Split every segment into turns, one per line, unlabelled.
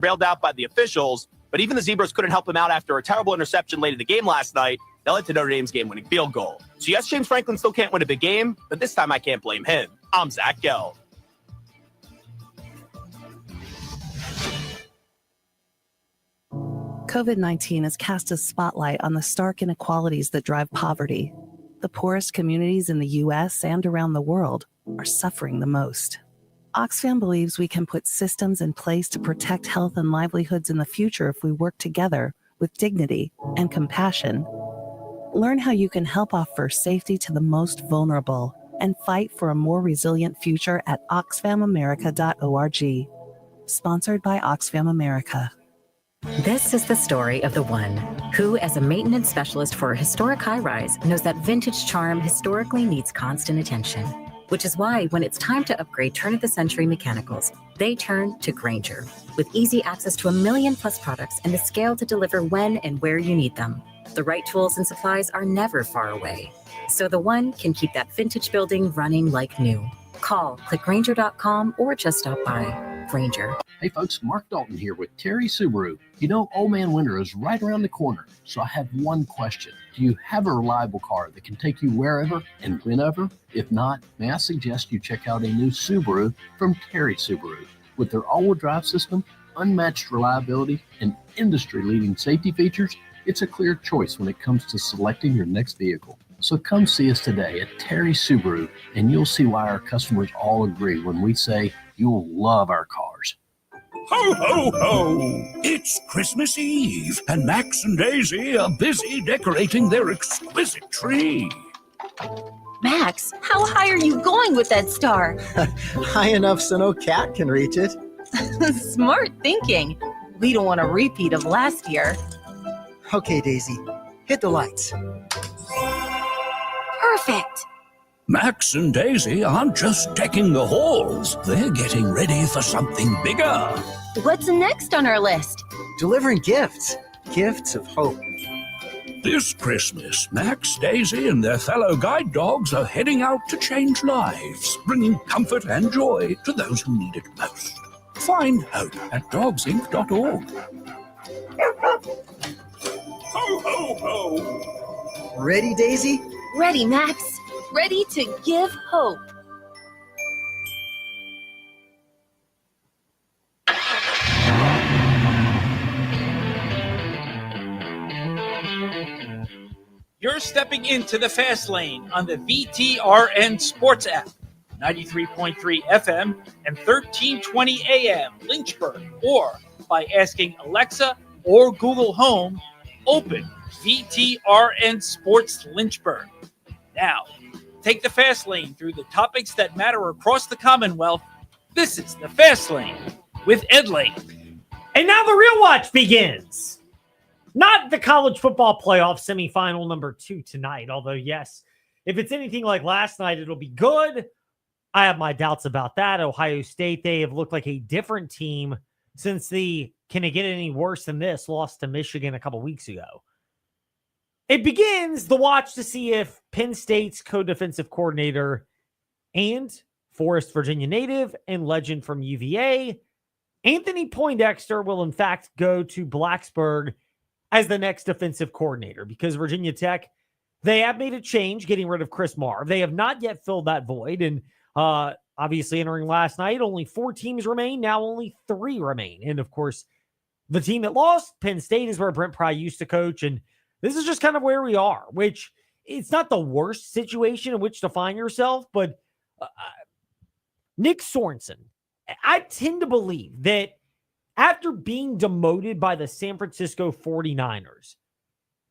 Railed out by the officials, but even the Zebras couldn't help him out after a terrible interception late in the game last night that led to Notre Dame's game-winning field goal. So yes, James Franklin still can't win a big game, but this time I can't blame him. I'm Zach Gelb.
COVID-19 has cast a spotlight on the stark inequalities that drive poverty. The poorest communities in the U.S. and around the world are suffering the most. Oxfam believes we can put systems in place to protect health and livelihoods in the future if we work together with dignity and compassion. Learn how you can help offer safety to the most vulnerable and fight for a more resilient future at oxfamamerica.org. Sponsored by Oxfam America.
This is the story of the one who, as a maintenance specialist for a historic high-rise, knows that vintage charm historically needs constant attention. Which is why when it's time to upgrade turn-of-the-century mechanicals, they turn to Grainger. With easy access to 1 million+ products and the scale to deliver when and where you need them. The right tools and supplies are never far away. So the one can keep that vintage building running like new. Call, click Grainger.com, or just stop by. Grainger.
Hey folks, Mark Dalton here with Terry Subaru. You know, Old Man Winter is right around the corner, so I have one question. Do you have a reliable car that can take you wherever and whenever? If not, may I suggest you check out a new Subaru from Terry Subaru. With their all-wheel drive system, unmatched reliability, and industry-leading safety features, it's a clear choice when it comes to selecting your next vehicle. So come see us today at Terry Subaru, and you'll see why our customers all agree when we say you'll love our cars.
Ho, ho, ho! It's Christmas Eve, and Max and Daisy are busy decorating their exquisite tree.
Max, how high are you going with that star?
High enough so no cat can reach it.
Smart thinking. We don't want a repeat of last year.
Okay, Daisy, hit the lights.
Perfect.
Max and Daisy aren't just decking the halls, they're getting ready for something bigger.
What's next on our list?
Delivering gifts. Gifts of hope.
This Christmas, Max, Daisy, and their fellow guide dogs are heading out to change lives, bringing comfort and joy to those who need it most. Find hope at dogsinc.org. Ho, ho, ho!
Ready, Daisy?
Ready, Max. Ready to give hope.
You're stepping into the fast lane on the VTRN Sports app, 93.3 FM and 1320 AM Lynchburg, or by asking Alexa or Google Home, open VTRN Sports Lynchburg. Now, take the fast lane through the topics that matter across the Commonwealth. This is the Fast Lane with Ed Lane.
And now the real watch begins. Not the college football playoff semifinal number 2 tonight, although, yes, if it's anything like last night, it'll be good. I have my doubts about that. Ohio State, they have looked like a different team since the, can it get any worse than this, lost to Michigan a couple weeks ago. It begins the watch to see if Penn State's co-defensive coordinator and Forest, Virginia native and legend from UVA, Anthony Poindexter, will in fact go to Blacksburg as the next defensive coordinator, because Virginia Tech, they have made a change getting rid of Chris Marv. They have not yet filled that void. And obviously entering last night, only 4 teams remain. Now only 3 remain. And of course, the team that lost, Penn State, is where Brent Pry used to coach. And this is just kind of where we are, which it's not the worst situation in which to find yourself, but Nick Sorensen, I tend to believe that after being demoted by the San Francisco 49ers,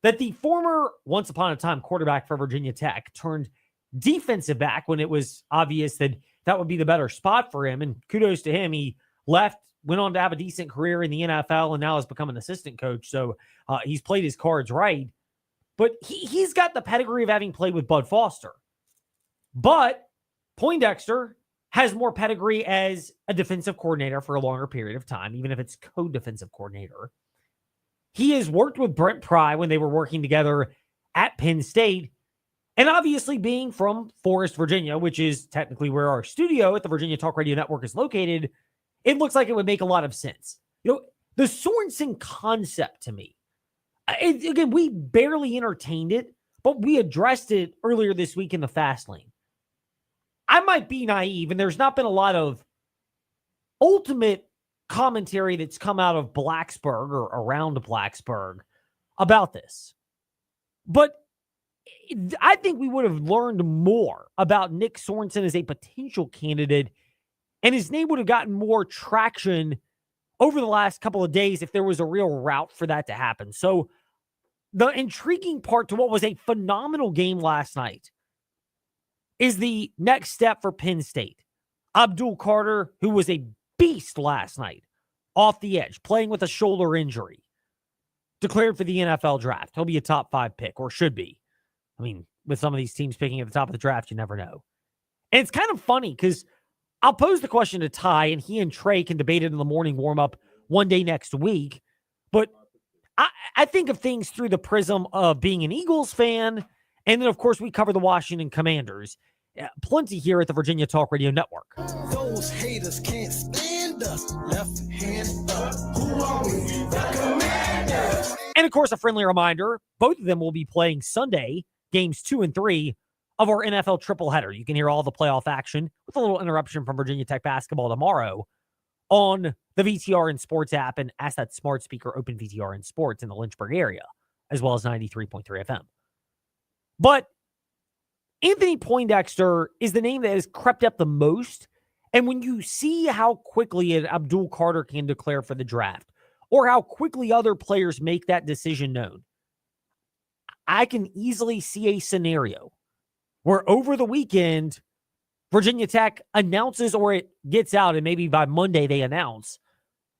that the former, once upon a time, quarterback for Virginia Tech turned defensive back when it was obvious that that would be the better spot for him. And kudos to him. He left, went on to have a decent career in the NFL, and now has become an assistant coach. So he's played his cards right. But he's got the pedigree of having played with Bud Foster. But Poindexter has more pedigree as a defensive coordinator for a longer period of time, even if it's co-defensive coordinator. He has worked with Brent Pry when they were working together at Penn State. And obviously being from Forest, Virginia, which is technically where our studio at the Virginia Talk Radio Network is located, it looks like it would make a lot of sense. You know, the Sorensen concept to me, again, we barely entertained it, but we addressed it earlier this week in the Fast Lane. I might be naive, and there's not been a lot of ultimate commentary that's come out of Blacksburg or around Blacksburg about this. But I think we would have learned more about Nick Sorensen as a potential candidate, and his name would have gotten more traction over the last couple of days if there was a real route for that to happen. So the intriguing part to what was a phenomenal game last night is the next step for Penn State. Abdul Carter, who was a beast last night, off the edge, playing with a shoulder injury, declared for the NFL draft. He'll be a top 5 pick, or should be. I mean, with some of these teams picking at the top of the draft, you never know. And it's kind of funny because I'll pose the question to Ty, and he and Trey can debate it in the morning warm-up one day next week. But I think of things through the prism of being an Eagles fan, and then, of course, we cover the Washington Commanders. Plenty here at the Virginia Talk Radio Network.
Those haters can't stand us. Left hand up. Who are we? The Commanders.
And, of course, a friendly reminder, both of them will be playing Sunday, games 2 and 3 of our NFL tripleheader. You can hear all the playoff action with a little interruption from Virginia Tech basketball tomorrow on the VTRN Sports app, and ask that smart speaker open VTRN Sports in the Lynchburg area, as well as 93.3 FM. But Anthony Poindexter is the name that has crept up the most. And when you see how quickly an Abdul Carter can declare for the draft, or how quickly other players make that decision known, I can easily see a scenario where over the weekend, Virginia Tech announces, or it gets out, and maybe by Monday they announce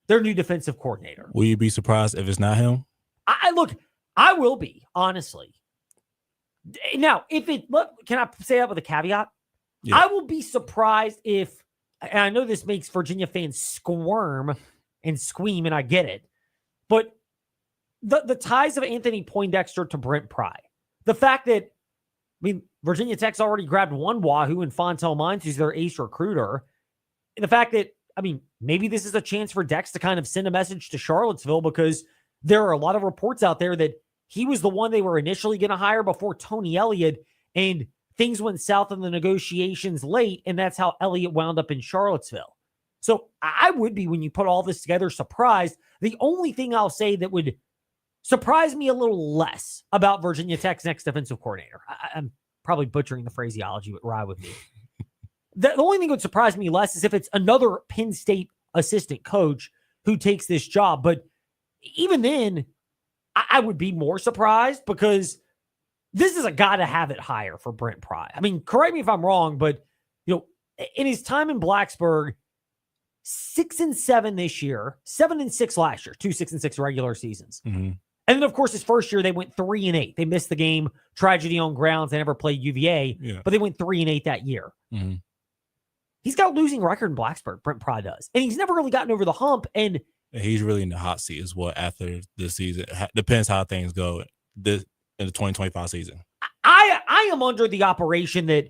their new defensive coordinator.
Will you be surprised if it's not him?
I will be, honestly. Now, can I say that with a caveat? Yeah. I will be surprised if, and I know this makes Virginia fans squirm and scream, and I get it, but the ties of Anthony Poindexter to Brent Pry, the fact that, Virginia Tech's already grabbed one Wahoo in Fontel Mines, who's their ace recruiter, and the fact that, maybe this is a chance for Dex to kind of send a message to Charlottesville, because there are a lot of reports out there that he was the one they were initially going to hire before Tony Elliott, and things went south in the negotiations late, and that's how Elliott wound up in Charlottesville. So I would be, when you put all this together, surprised. The only thing I'll say that would surprise me a little less about Virginia Tech's next defensive coordinator, I'm probably butchering the phraseology, but ride with me. The only thing that would surprise me less is if it's another Penn State assistant coach who takes this job. But even then, I would be more surprised, because this is a gotta-have-it hire for Brent Pry. Correct me if I'm wrong, but in his time in Blacksburg, 6-7 this year, 7-6 last year, 2 6-6 regular seasons.
Mm-hmm.
And then, of course, his first year, they went 3-8. They missed the game, tragedy on grounds. They never played UVA, but they went 3-8 that year.
Mm-hmm.
He's got a losing record in Blacksburg, Brent Pry does. And he's never really gotten over the hump. And
he's really in the hot seat as well after this season. Depends how things go in the 2025 season.
I am under the operation that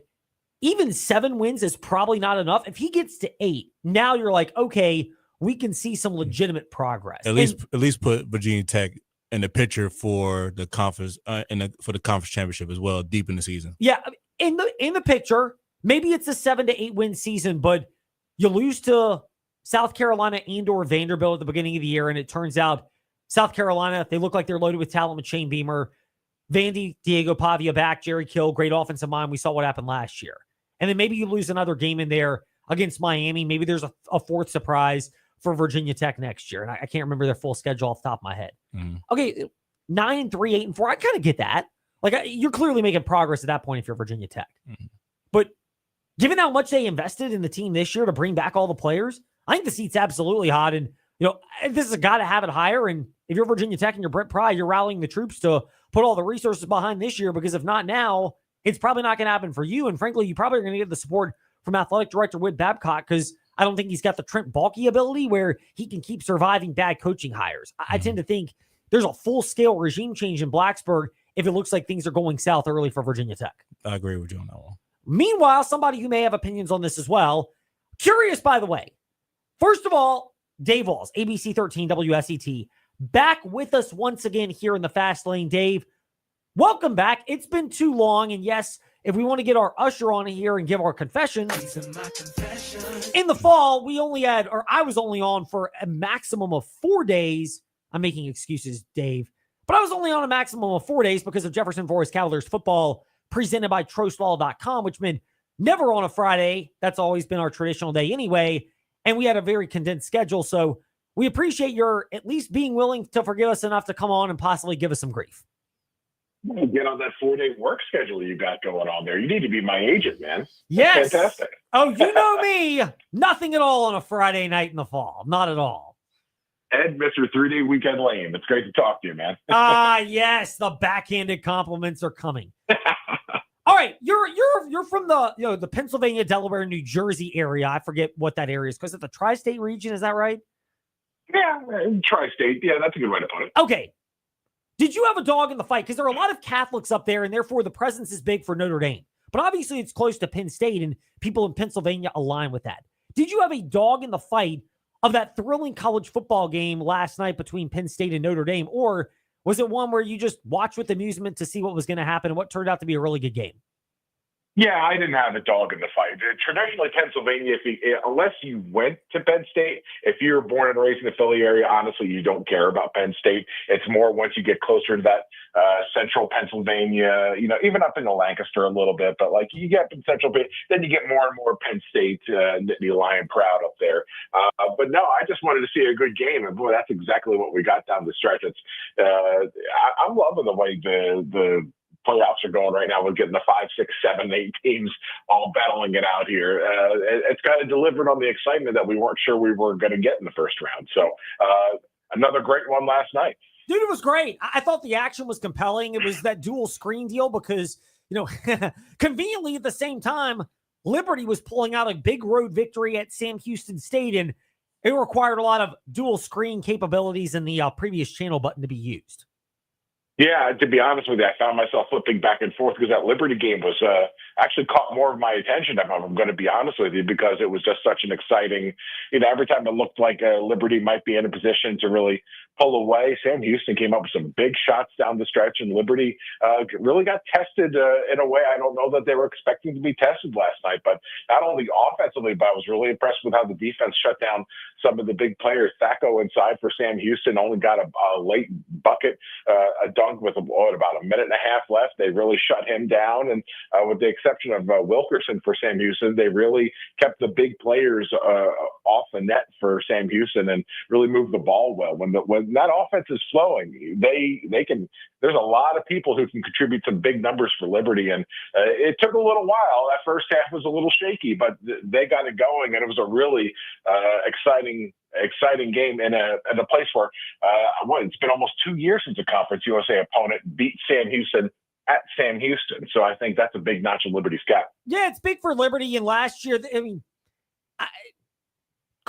even 7 wins is probably not enough. If he gets to 8, now you're like, okay, we can see some legitimate progress.
At least put Virginia Tech in the picture for the conference for the conference championship as well, deep in the season.
Yeah, in the picture, maybe it's a 7 to 8 win season, but you lose to South Carolina and/or Vanderbilt at the beginning of the year, and it turns out South Carolina, they look like they're loaded with talent with Shane Beamer, Vandy, Diego Pavia back, Jerry Kill, great offensive mind. We saw what happened last year. And then maybe you lose another game in there against Miami. Maybe there's a fourth surprise for Virginia Tech next year. And I can't remember their full schedule off the top of my head.
Mm-hmm.
Okay, 9-3, 8-4. I kind of get that. You're clearly making progress at that point if you're Virginia Tech.
Mm-hmm.
But given how much they invested in the team this year to bring back all the players, I think the seat's absolutely hot. And, this is a gotta-have-it hire. And if you're Virginia Tech and you're Brent Pry, you're rallying the troops to put all the resources behind this year, because if not now, it's probably not going to happen for you. And frankly, you probably are going to get the support from athletic director Whit Babcock, because I don't think he's got the Trent Baalke ability where he can keep surviving bad coaching hires. I tend to think there's a full-scale regime change in Blacksburg if it looks like things are going south early for Virginia Tech.
I agree with you on that one.
Meanwhile, somebody who may have opinions on this as well. Curious, by the way. First of all, Dave Walls, ABC 13 WSET, back with us once again here in the Fast Lane. Dave, welcome back. It's been too long. And yes, if we want to get our usher on here and give our confessions, in the fall, I was only on for a maximum of 4 days. I'm making excuses, Dave, but I was only on a maximum of 4 days because of Jefferson Forest Cavaliers football presented by TrostLaw.com, which meant never on a Friday. That's always been our traditional day anyway. And we had a very condensed schedule. So we appreciate your at least being willing to forgive us enough to come on and possibly give us some grief.
Get on that 4-day work schedule you got going on there. You need to be my agent, man. That's
yes.
fantastic.
Oh, you know me. Nothing at all on a Friday night in the fall. Not at all.
Ed, Mr. 3-day weekend lame. It's great to talk to you, man.
Yes. The backhanded compliments are coming. All right, you're from the Pennsylvania, Delaware, New Jersey area. I forget what that area is because it's the tri-state region. Is that right?
Yeah, tri-state. Yeah, that's a good way to put it.
Okay. Did you have a dog in the fight? Because there are a lot of Catholics up there, and therefore the presence is big for Notre Dame. But obviously it's close to Penn State, and people in Pennsylvania align with that. Did you have a dog in the fight of that thrilling college football game last night between Penn State and Notre Dame? Or was it one where you just watched with amusement to see what was going to happen and what turned out to be a really good game?
Yeah, I didn't have a dog in the fight. Traditionally, Pennsylvania, unless you went to Penn State, if you're born and raised in the Philly area, honestly, you don't care about Penn State. It's more once you get closer to that central Pennsylvania, even up into Lancaster a little bit, but like you get in central, then you get more and more Penn State, the Lion proud up there. But no, I just wanted to see a good game, and boy, that's exactly what we got down the stretch. I'm loving the way the playoffs are going right now. We're getting the 5, 6, 7, 8 teams all battling it out here. It's kind of delivered on the excitement that we weren't sure we were going to get in the first round. So another great one last night.
Dude, it was great. I thought the action was compelling. It was that dual screen deal because, conveniently at the same time, Liberty was pulling out a big road victory at Sam Houston State, and it required a lot of dual screen capabilities in the previous channel button to be used.
Yeah, to be honest with you, I found myself flipping back and forth because that Liberty game was actually caught more of my attention, if I'm going to be honest with you, because it was just such an exciting, every time it looked like Liberty might be in a position to really pull away, Sam Houston came up with some big shots down the stretch, and Liberty really got tested in a way I don't know that they were expecting to be tested last night. But not only offensively, but I was really impressed with how the defense shut down some of the big players. Thacko inside for Sam Houston only got a late bucket, a dunk with about a minute and a half left. They really shut him down, and with the exception of Wilkerson for Sam Houston, they really kept the big players off the net for Sam Houston and really moved the ball well. When that offense is flowing, they can. There's a lot of people who can contribute some big numbers for Liberty, and it took a little while. That first half was a little shaky, but they got it going, and it was a really exciting game in a place where it's been almost 2 years since a Conference USA opponent beat Sam Houston at Sam Houston. So I think that's a big notch in Liberty's cap.
Yeah, it's big for Liberty. And last year,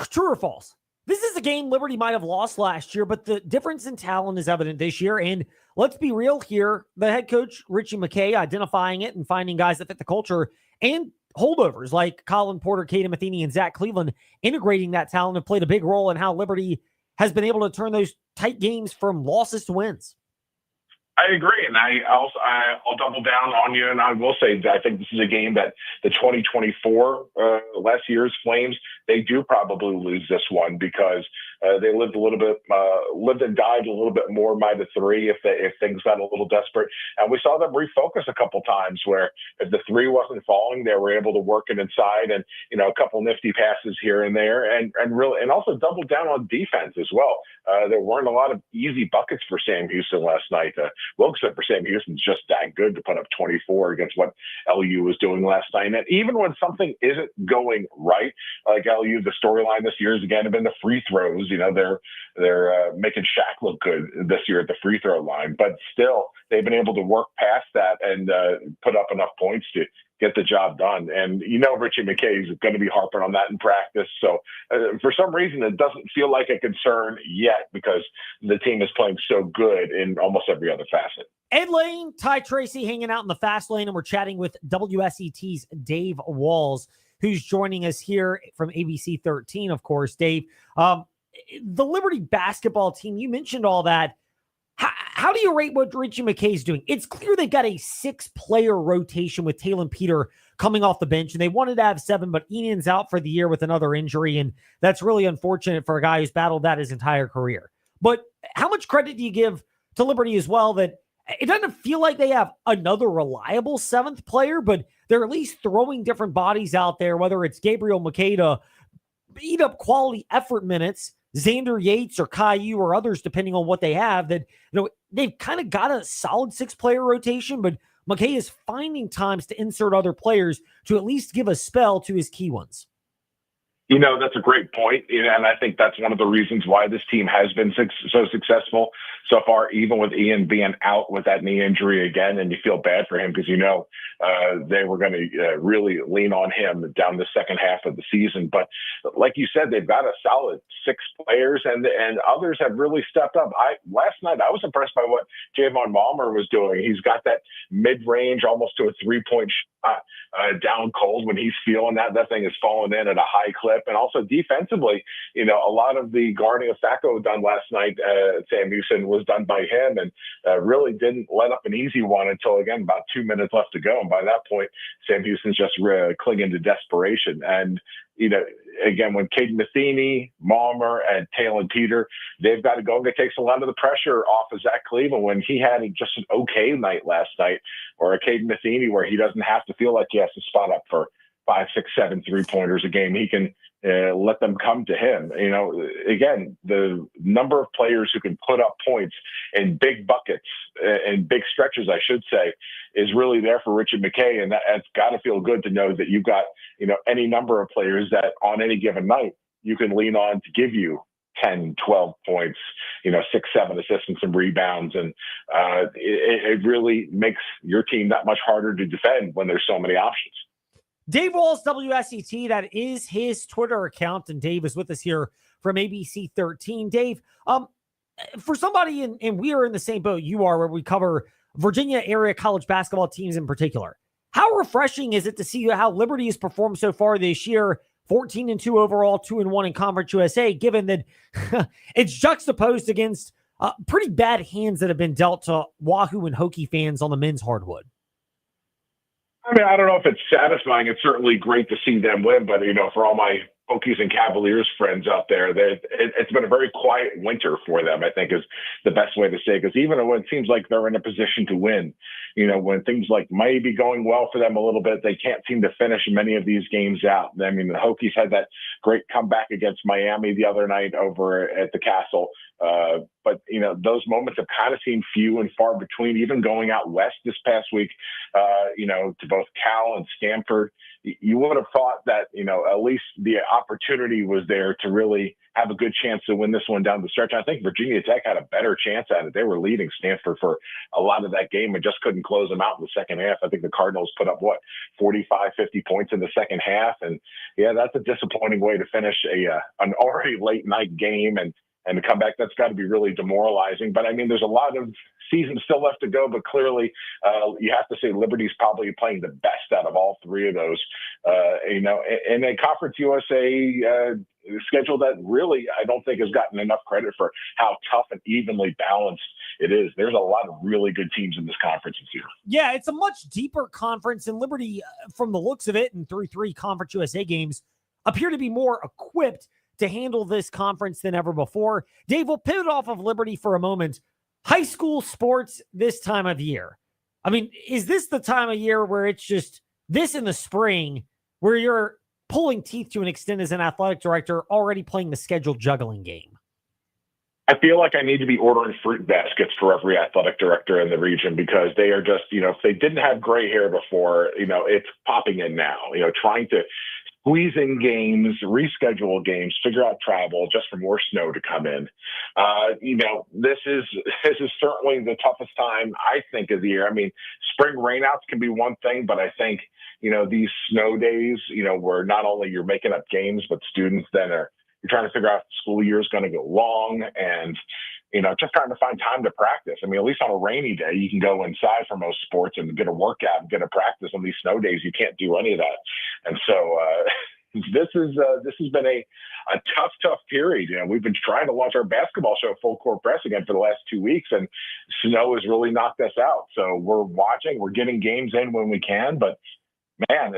true or false? This is a game Liberty might have lost last year, but the difference in talent is evident this year. And let's be real here. The head coach, Richie McKay, identifying it and finding guys that fit the culture, and holdovers like Colin Porter, Caden Matheny, and Zach Cleveland integrating that talent have played a big role in how Liberty has been able to turn those tight games from losses to wins.
I agree, and I'll double down on you, and I will say that I think this is a game that the 2024 last year's Flames, they do probably lose this one because they lived and died a little bit more by the three if things got a little desperate, and we saw them refocus a couple times where if the three wasn't falling, they were able to work it inside and a couple nifty passes here and there, and also double down on defense as well. There weren't a lot of easy buckets for Sam Houston last night. Wilkerson for Sam Houston's just that good to put up 24 against what LU was doing last night. And even when something isn't going right, like LU, the storyline this year has again been the free throws. They're making Shaq look good this year at the free throw line, but still they've been able to work past that and put up enough points to get the job done. And Richie McKay is going to be harping on that in practice. So for some reason, it doesn't feel like a concern yet because the team is playing so good in almost every other facet.
Ed Lane, Ty Tracy hanging out in the fast lane, and we're chatting with WSET's Dave Walls, who's joining us here from ABC 13, of course. Dave, the Liberty basketball team, you mentioned all that. How do you rate what Richie McKay's doing? It's clear they've got a 6-player rotation with Talon Peter coming off the bench, and they wanted to have 7, but Ian's out for the year with another injury, and that's really unfortunate for a guy who's battled that his entire career. But how much credit do you give to Liberty as well that it doesn't feel like they have another reliable 7th player, but they're at least throwing different bodies out there, whether it's Gabriel McKay to eat up quality effort minutes, Xander Yates or Caillou or others, depending on what they have, that, they've kind of got a solid 6-player rotation, but McKay is finding times to insert other players to at least give a spell to his key ones.
That's a great point. And I think that's one of the reasons why this team has been so successful so far, even with Ian being out with that knee injury again. And you feel bad for him because, they were going to really lean on him down the second half of the season. But like you said, they've got a solid 6 players and others have really stepped up. Last night, I was impressed by what Javon Malmer was doing. He's got that mid-range, almost to a 3-point shot down cold when he's feeling that. That thing is falling in at a high clip. And also defensively, a lot of the guarding of Sacco done last night, Sam Houston, was done by him and really didn't let up an easy one until, again, about 2 minutes left to go. And by that point, Sam Houston's just clinging to desperation. And, again, when Caden Matheny, Malmer, and Talon Peter, they've got to go and take a lot of the pressure off of Zach Cleveland when he had just an okay night last night, or a Caden Matheny where he doesn't have to feel like he has to spot up for 5, 6, 7 3-pointers a game. He can let them come to him. Again, the number of players who can put up points in big buckets and big stretches, I should say, is really there for Richard McKay. And that's got to feel good to know that you've got, any number of players that on any given night you can lean on to give you 10, 12 points, 6, 7 assists and some rebounds. And it really makes your team that much harder to defend when there's so many options.
Dave Walls, WSET, that is his Twitter account, and Dave is with us here from ABC 13. Dave, for somebody, and we are in the same boat you are, where we cover Virginia area college basketball teams in particular, how refreshing is it to see how Liberty has performed so far this year, 14-2 overall, 2-1 in Conference USA, given that it's juxtaposed against pretty bad hands that have been dealt to Wahoo and Hokie fans on the men's hardwood?
I don't know if it's satisfying. It's certainly great to see them win, but, for all my Hokies and Cavaliers friends out there, it's been a very quiet winter for them, I think is the best way to say it. Because even when it seems like they're in a position to win, when things might be going well for them a little bit, they can't seem to finish many of these games out. The Hokies had that great comeback against Miami the other night over at the Castle. But those moments have kind of seemed few and far between, even going out west this past week, to both Cal and Stanford. You would have thought that, at least the opportunity was there to really have a good chance to win this one down the stretch. I think Virginia Tech had a better chance at it. They were leading Stanford for a lot of that game and just couldn't close them out in the second half. I think the Cardinals put up, 45, 50 points in the second half. And yeah, that's a disappointing way to finish an already late night game and to come back. That's got to be really demoralizing. But there's a lot of season still left to go, but clearly you have to say Liberty's probably playing the best out of all three of those, in a Conference USA schedule that really I don't think has gotten enough credit for how tough and evenly balanced it is. There's a lot of really good teams in this conference this year.
Yeah, it's a much deeper conference, and Liberty, from the looks of it, and through 3 Conference USA games, appear to be more equipped to handle this conference than ever before. Dave, we'll pivot off of Liberty for a moment. High school sports this time of year. Is this the time of year where it's just this in the spring where you're pulling teeth to an extent as an athletic director, already playing the scheduled juggling game?
I feel like I need to be ordering fruit baskets for every athletic director in the region because they are just, if they didn't have gray hair before, it's popping in now, trying to squeeze in games, reschedule games, figure out travel just for more snow to come in. This is certainly the toughest time, I think, of the year. Spring rainouts can be one thing, but I think, these snow days, where not only you're making up games, but students then you're trying to figure out if the school year is going to go long and, just trying to find time to practice. At least on a rainy day, you can go inside for most sports and get a workout and get a practice. On these snow days, you can't do any of that. And so This has been a tough period. We've been trying to launch our basketball show, Full Court Press, again for the last 2 weeks, and snow has really knocked us out. So we're watching, we're getting games in when we can, but man,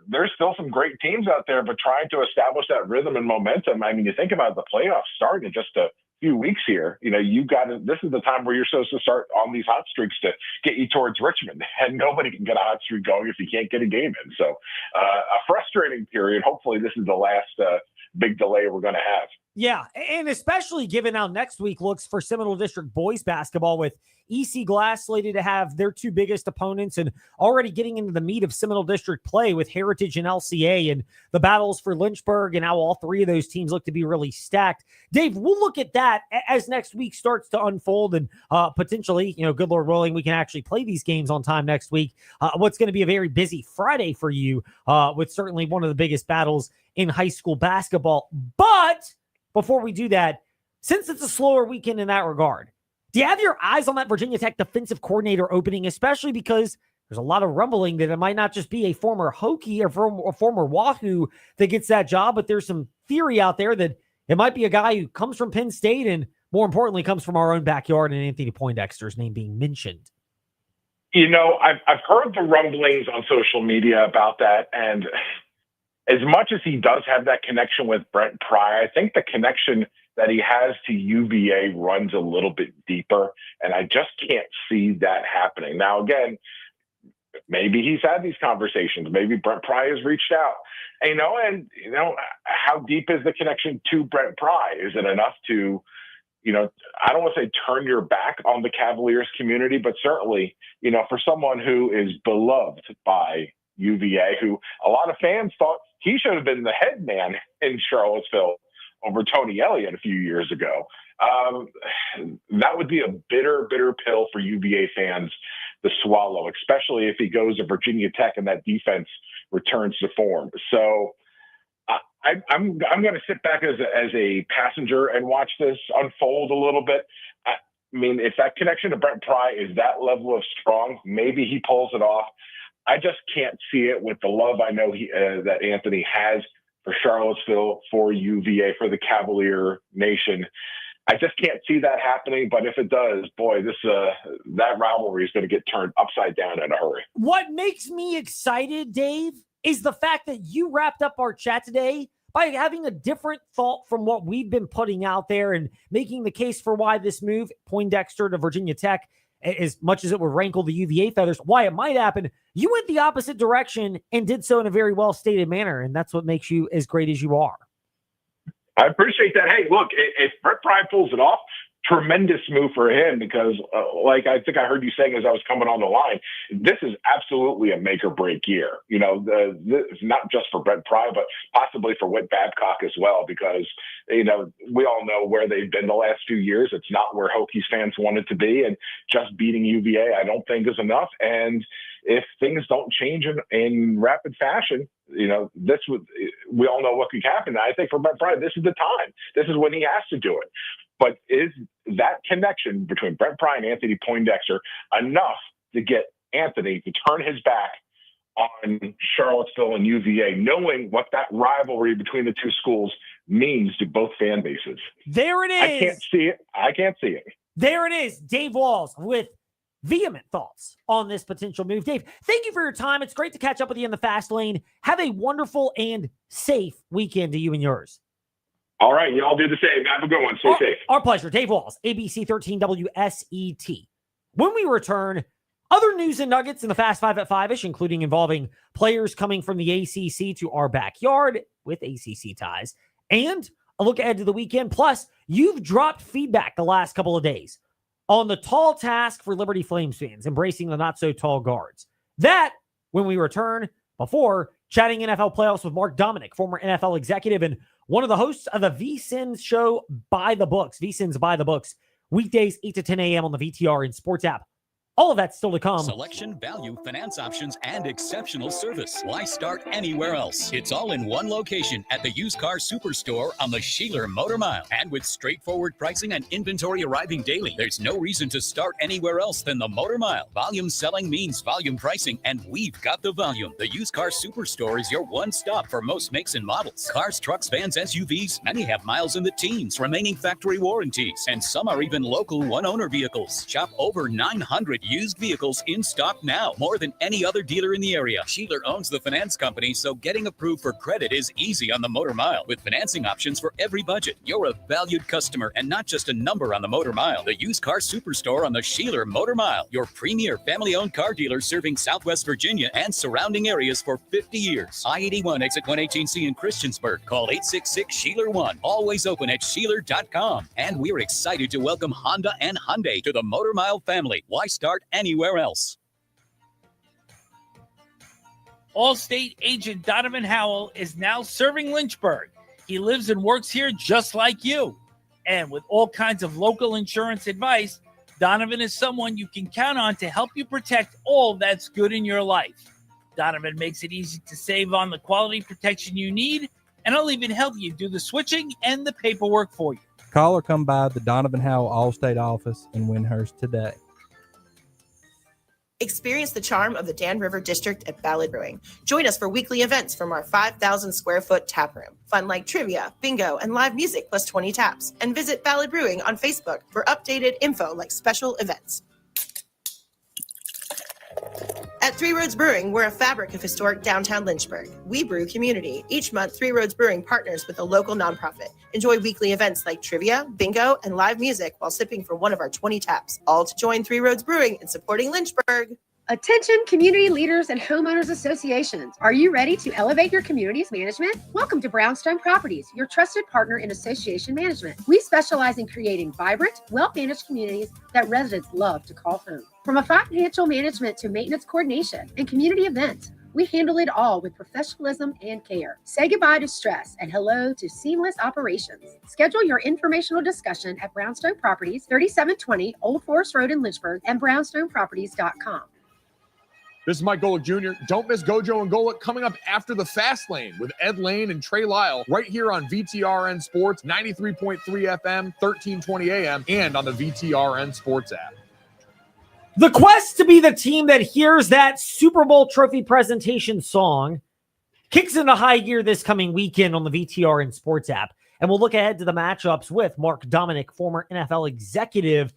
there's still some great teams out there, but trying to establish that rhythm and momentum. I mean, you think about the playoffs starting in just a few weeks here. This is the time where you're supposed to start on these hot streaks to get you towards Richmond, and nobody can get a hot streak going if you can't get a game in. So a frustrating period. Hopefully this is the last big delay we're going to have.
Yeah, and especially given how next week looks for Seminole District boys basketball, with EC Glass slated to have their two biggest opponents and already getting into the meat of Seminole District play with Heritage and LCA, and the battles for Lynchburg, and how all three of those teams look to be really stacked. Dave, we'll look at that as next week starts to unfold, and potentially, good Lord willing, we can actually play these games on time next week. What's going to be a very busy Friday for you, with certainly one of the biggest battles in high school basketball. But before we do that, since it's a slower weekend in that regard, do you have your eyes on that Virginia Tech defensive coordinator opening, especially because there's a lot of rumbling that it might not just be a former Hokie or former Wahoo that gets that job, but there's some theory out there that it might be a guy who comes from Penn State and, more importantly, comes from our own backyard, and Anthony Poindexter's name being mentioned.
I've heard the rumblings on social media about that, and as much as he does have that connection with Brent Pry, I think the connection that he has to UVA runs a little bit deeper, and I just can't see that happening. Now, again, maybe he's had these conversations. Maybe Brent Pry has reached out. And how deep is the connection to Brent Pry? Is it enough to, I don't want to say turn your back on the Cavaliers community, but certainly, for someone who is beloved by UVA, who a lot of fans thought he should have been the head man in Charlottesville over Tony Elliott a few years ago. That would be a bitter pill for UVA fans to swallow, especially if he goes to Virginia Tech and that defense returns to form. So I'm going to sit back as a passenger and watch this unfold a little bit. I mean, if that connection to Brent Pry is that level of strong, maybe he pulls it off. I just can't see it with the love I know that Anthony has for Charlottesville, for UVA, for the Cavalier Nation. I just can't see that happening. But if it does, boy, that rivalry is going to get turned upside down in a hurry.
What makes me excited, Dave, is the fact that you wrapped up our chat today by having a different thought from what we've been putting out there and making the case for why this move, Poindexter to Virginia Tech, as much as it would rankle the UVA feathers, why it might happen. You went the opposite direction and did so in a very well-stated manner, and that's what makes you as great as you are.
I appreciate that. Hey, look, if Brett Pry pulls it off, tremendous move for him, because like I think I heard you saying as I was coming on the line, this is absolutely a make or break year. It's not just for Brent Pry, but possibly for Whit Babcock as well, because, we all know where they've been the last few years. It's not where Hokies fans wanted to be, and just beating UVA, I don't think is enough. And if things don't change in rapid fashion, we all know what could happen. I think for Brent Pry, this is the time. This is when he has to do it. But is that connection between Brent Pry and Anthony Poindexter enough to get Anthony to turn his back on Charlottesville and UVA, knowing what that rivalry between the two schools means to both fan bases?
There it is.
I can't see it.
There it is. Dave Walls with vehement thoughts on this potential move. Dave, thank you for your time. It's great to catch up with you in the fast lane. Have a wonderful and safe weekend to you and yours.
All right, y'all do the same. Have a good one. Stay safe.
Our pleasure. Dave Walls, ABC 13 WSET. When we return, other news and nuggets in the Fast Five at Five-ish, including involving players coming from the ACC to our backyard with ACC ties, and a look ahead to the weekend. Plus, you've dropped feedback the last couple of days on the tall task for Liberty Flames fans, embracing the not-so-tall guards. That, when we return, before chatting NFL playoffs with Mark Dominik, former NFL executive and one of the hosts of the VSiN show By the Books, VSiN's By the Books, weekdays 8 to 10 a.m. on the VTR and Sports app All of that's still to come.
Selection, value, finance options, and exceptional service. Why start anywhere else? It's all in one location at the Used Car Superstore on the Sheeler Motor Mile. And with straightforward pricing and inventory arriving daily, there's no reason to start anywhere else than the Motor Mile. Volume selling means volume pricing, and we've got the volume. The Used Car Superstore is your one stop for most makes and models. Cars, trucks, vans, SUVs, many have miles in the teens, remaining factory warranties, and some are even local one-owner vehicles. Shop over 900 used vehicles in stock now, more than any other dealer in the area. Sheeler owns the finance company, so getting approved for credit is easy on the Motor Mile. With financing options for every budget, you're a valued customer and not just a number on the Motor Mile. The Used Car Superstore on the Sheeler Motor Mile, your premier family-owned car dealer serving Southwest Virginia and surrounding areas for 50 years. I-81 exit 118C in Christiansburg. Call 866-SHEELER1. Always open at Sheeler.com. And we're excited to welcome Honda and Hyundai to the Motor Mile family. Why start anywhere else?
Allstate agent Donovan Howell is now serving Lynchburg. He lives and works here just like you. And with all kinds of local insurance advice, Donovan is someone you can count on to help you protect all that's good in your life. Donovan makes it easy to save on the quality protection you need, and I'll even help you do the switching and the paperwork for you.
Call or come by the Donovan Howell Allstate office in Windhurst today.
Experience the charm of the Dan River District at Ballad Brewing. Join us for weekly events from our 5,000 square foot tap room. Fun like trivia, bingo, and live music plus 20 taps. And visit Ballad Brewing on Facebook for updated info like special events. At Three Roads Brewing, we're a fabric of historic downtown Lynchburg. We brew community. Each month, Three Roads Brewing partners with a local nonprofit. Enjoy weekly events like trivia, bingo, and live music while sipping from one of our 20 taps. All to join Three Roads Brewing in supporting Lynchburg.
Attention community leaders and homeowners associations. Are you ready to elevate your community's management? Welcome to Brownstone Properties, your trusted partner in association management. We specialize in creating vibrant, well-managed communities that residents love to call home. From financial management to maintenance coordination and community events, we handle it all with professionalism and care. Say goodbye to stress and hello to seamless operations. Schedule your informational discussion at Brownstone Properties, 3720 Old Forest Road in Lynchburg, and brownstoneproperties.com.
This is Mike Golick Jr. Don't miss Gojo and Golick coming up after the Fast Lane with Ed Lane and Trey Lyle right here on VTRN Sports, 93.3 FM, 1320 AM, and on the VTRN Sports app.
The quest to be the team that hears that Super Bowl trophy presentation song kicks into high gear this coming weekend on the VTRN Sports app. And we'll look ahead to the matchups with Mark Dominik, former NFL executive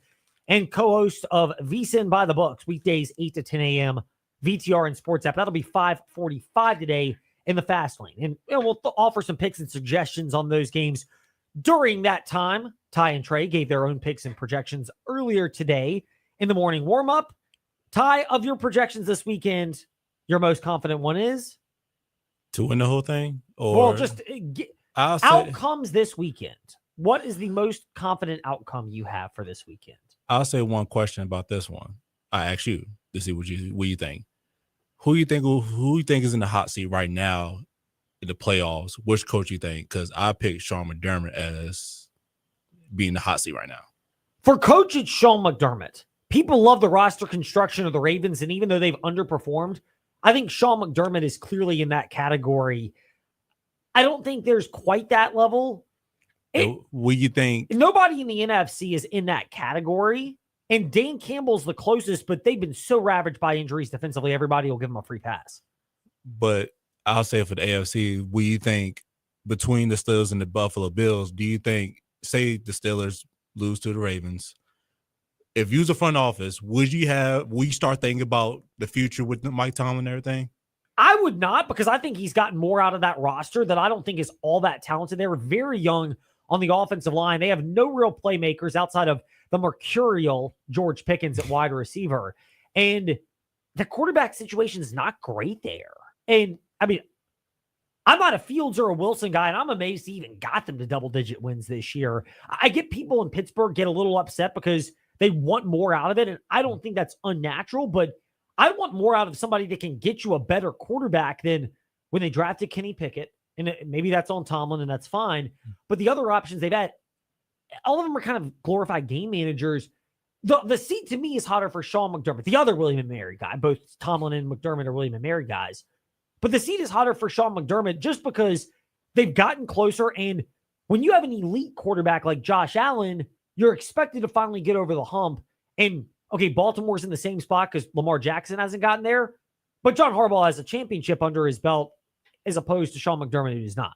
and co-host of VSiN by the Books, weekdays 8 to 10 a.m., VTRN Sports app. That'll be 5:45 today in the Fast Lane. And we'll offer some picks and suggestions on those games during that time. Ty and Trey gave their own picks and projections earlier today in the morning warm-up. Ty, of your projections this weekend, your most confident one is?
To win the whole thing? Or
Well, just outcomes this weekend. What is the most confident outcome you have for this weekend?
I'll say one question about this one. I ask you to see what you think. Who you think is in the hot seat right now in the playoffs? Which coach you think? Because I picked Sean McDermott as being the hot seat right now.
For coach, it's Sean McDermott. People love the roster construction of the Ravens, and even though they've underperformed, I think Sean McDermott is clearly in that category. I don't think there's quite that level.
What do you think?
Nobody in the NFC is in that category. And Dane Campbell's the closest, but they've been so ravaged by injuries defensively, everybody will give him a free pass.
But I'll say for the AFC, what do you think between the Steelers and the Buffalo Bills? Do you think, say the Steelers lose to the Ravens, if you was a front office, would you start thinking about the future with Mike Tomlin and everything?
I would not, because I think he's gotten more out of that roster that I don't think is all that talented. They were very young on the offensive line. They have no real playmakers outside of the mercurial George Pickens at wide receiver. And the quarterback situation is not great there. And I mean, I'm not a Fields or a Wilson guy, and I'm amazed he even got them to double-digit wins this year. I get people in Pittsburgh get a little upset because they want more out of it, and I don't think that's unnatural, but I want more out of somebody that can get you a better quarterback than when they drafted Kenny Pickett. And maybe that's on Tomlin, and that's fine. But the other options they've had, all of them are kind of glorified game managers. The seat to me is hotter for Sean McDermott, the other William and Mary guy. Both Tomlin and McDermott are William and Mary guys. But the seat is hotter for Sean McDermott just because they've gotten closer. And when you have an elite quarterback like Josh Allen, you're expected to finally get over the hump. And, okay, Baltimore's in the same spot because Lamar Jackson hasn't gotten there. But John Harbaugh has a championship under his belt as opposed to Sean McDermott, who does not.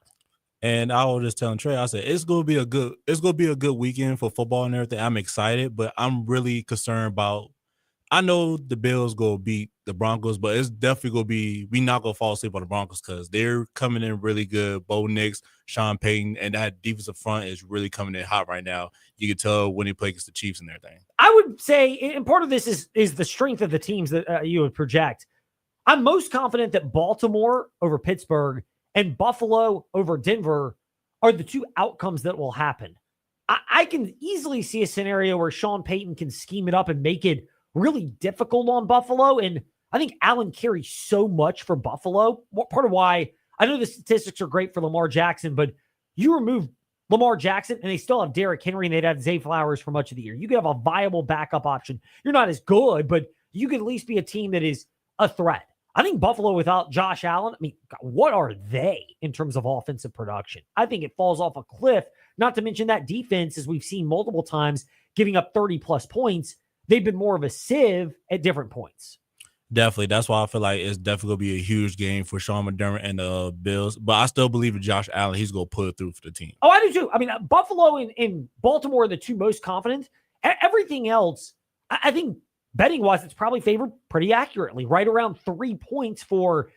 And I was just telling Trey, I said it's gonna be a good weekend for football and everything. I'm excited, but I'm really concerned about. I know the Bills go beat the Broncos, but it's definitely gonna be we not gonna fall asleep on the Broncos because they're coming in really good. Bo Nix, Sean Payton, and that defensive front is really coming in hot right now. You can tell when they play against the Chiefs and everything.
I would say, and part of this is the strength of the teams that you would project. I'm most confident that Baltimore over Pittsburgh and Buffalo over Denver are the two outcomes that will happen. I can easily see a scenario where Sean Payton can scheme it up and make it really difficult on Buffalo. And I think Allen carries so much for Buffalo. Part of why I know the statistics are great for Lamar Jackson, but you remove Lamar Jackson and they still have Derrick Henry and they'd have Zay Flowers for much of the year. You could have a viable backup option. You're not as good, but you could at least be a team that is a threat. I think Buffalo without Josh Allen, I mean, God, what are they in terms of offensive production? I think it falls off a cliff, not to mention that defense, as we've seen multiple times, giving up 30-plus points. They've been more of a sieve at different points.
Definitely. That's why I feel like it's definitely going to be a huge game for Sean McDermott and the Bills. But I still believe in Josh Allen. He's going to pull it through for the team.
Oh, I do too. I mean, Buffalo and Baltimore are the two most confident. Everything else, I think, betting-wise, it's probably favored pretty accurately, right around 3 points for,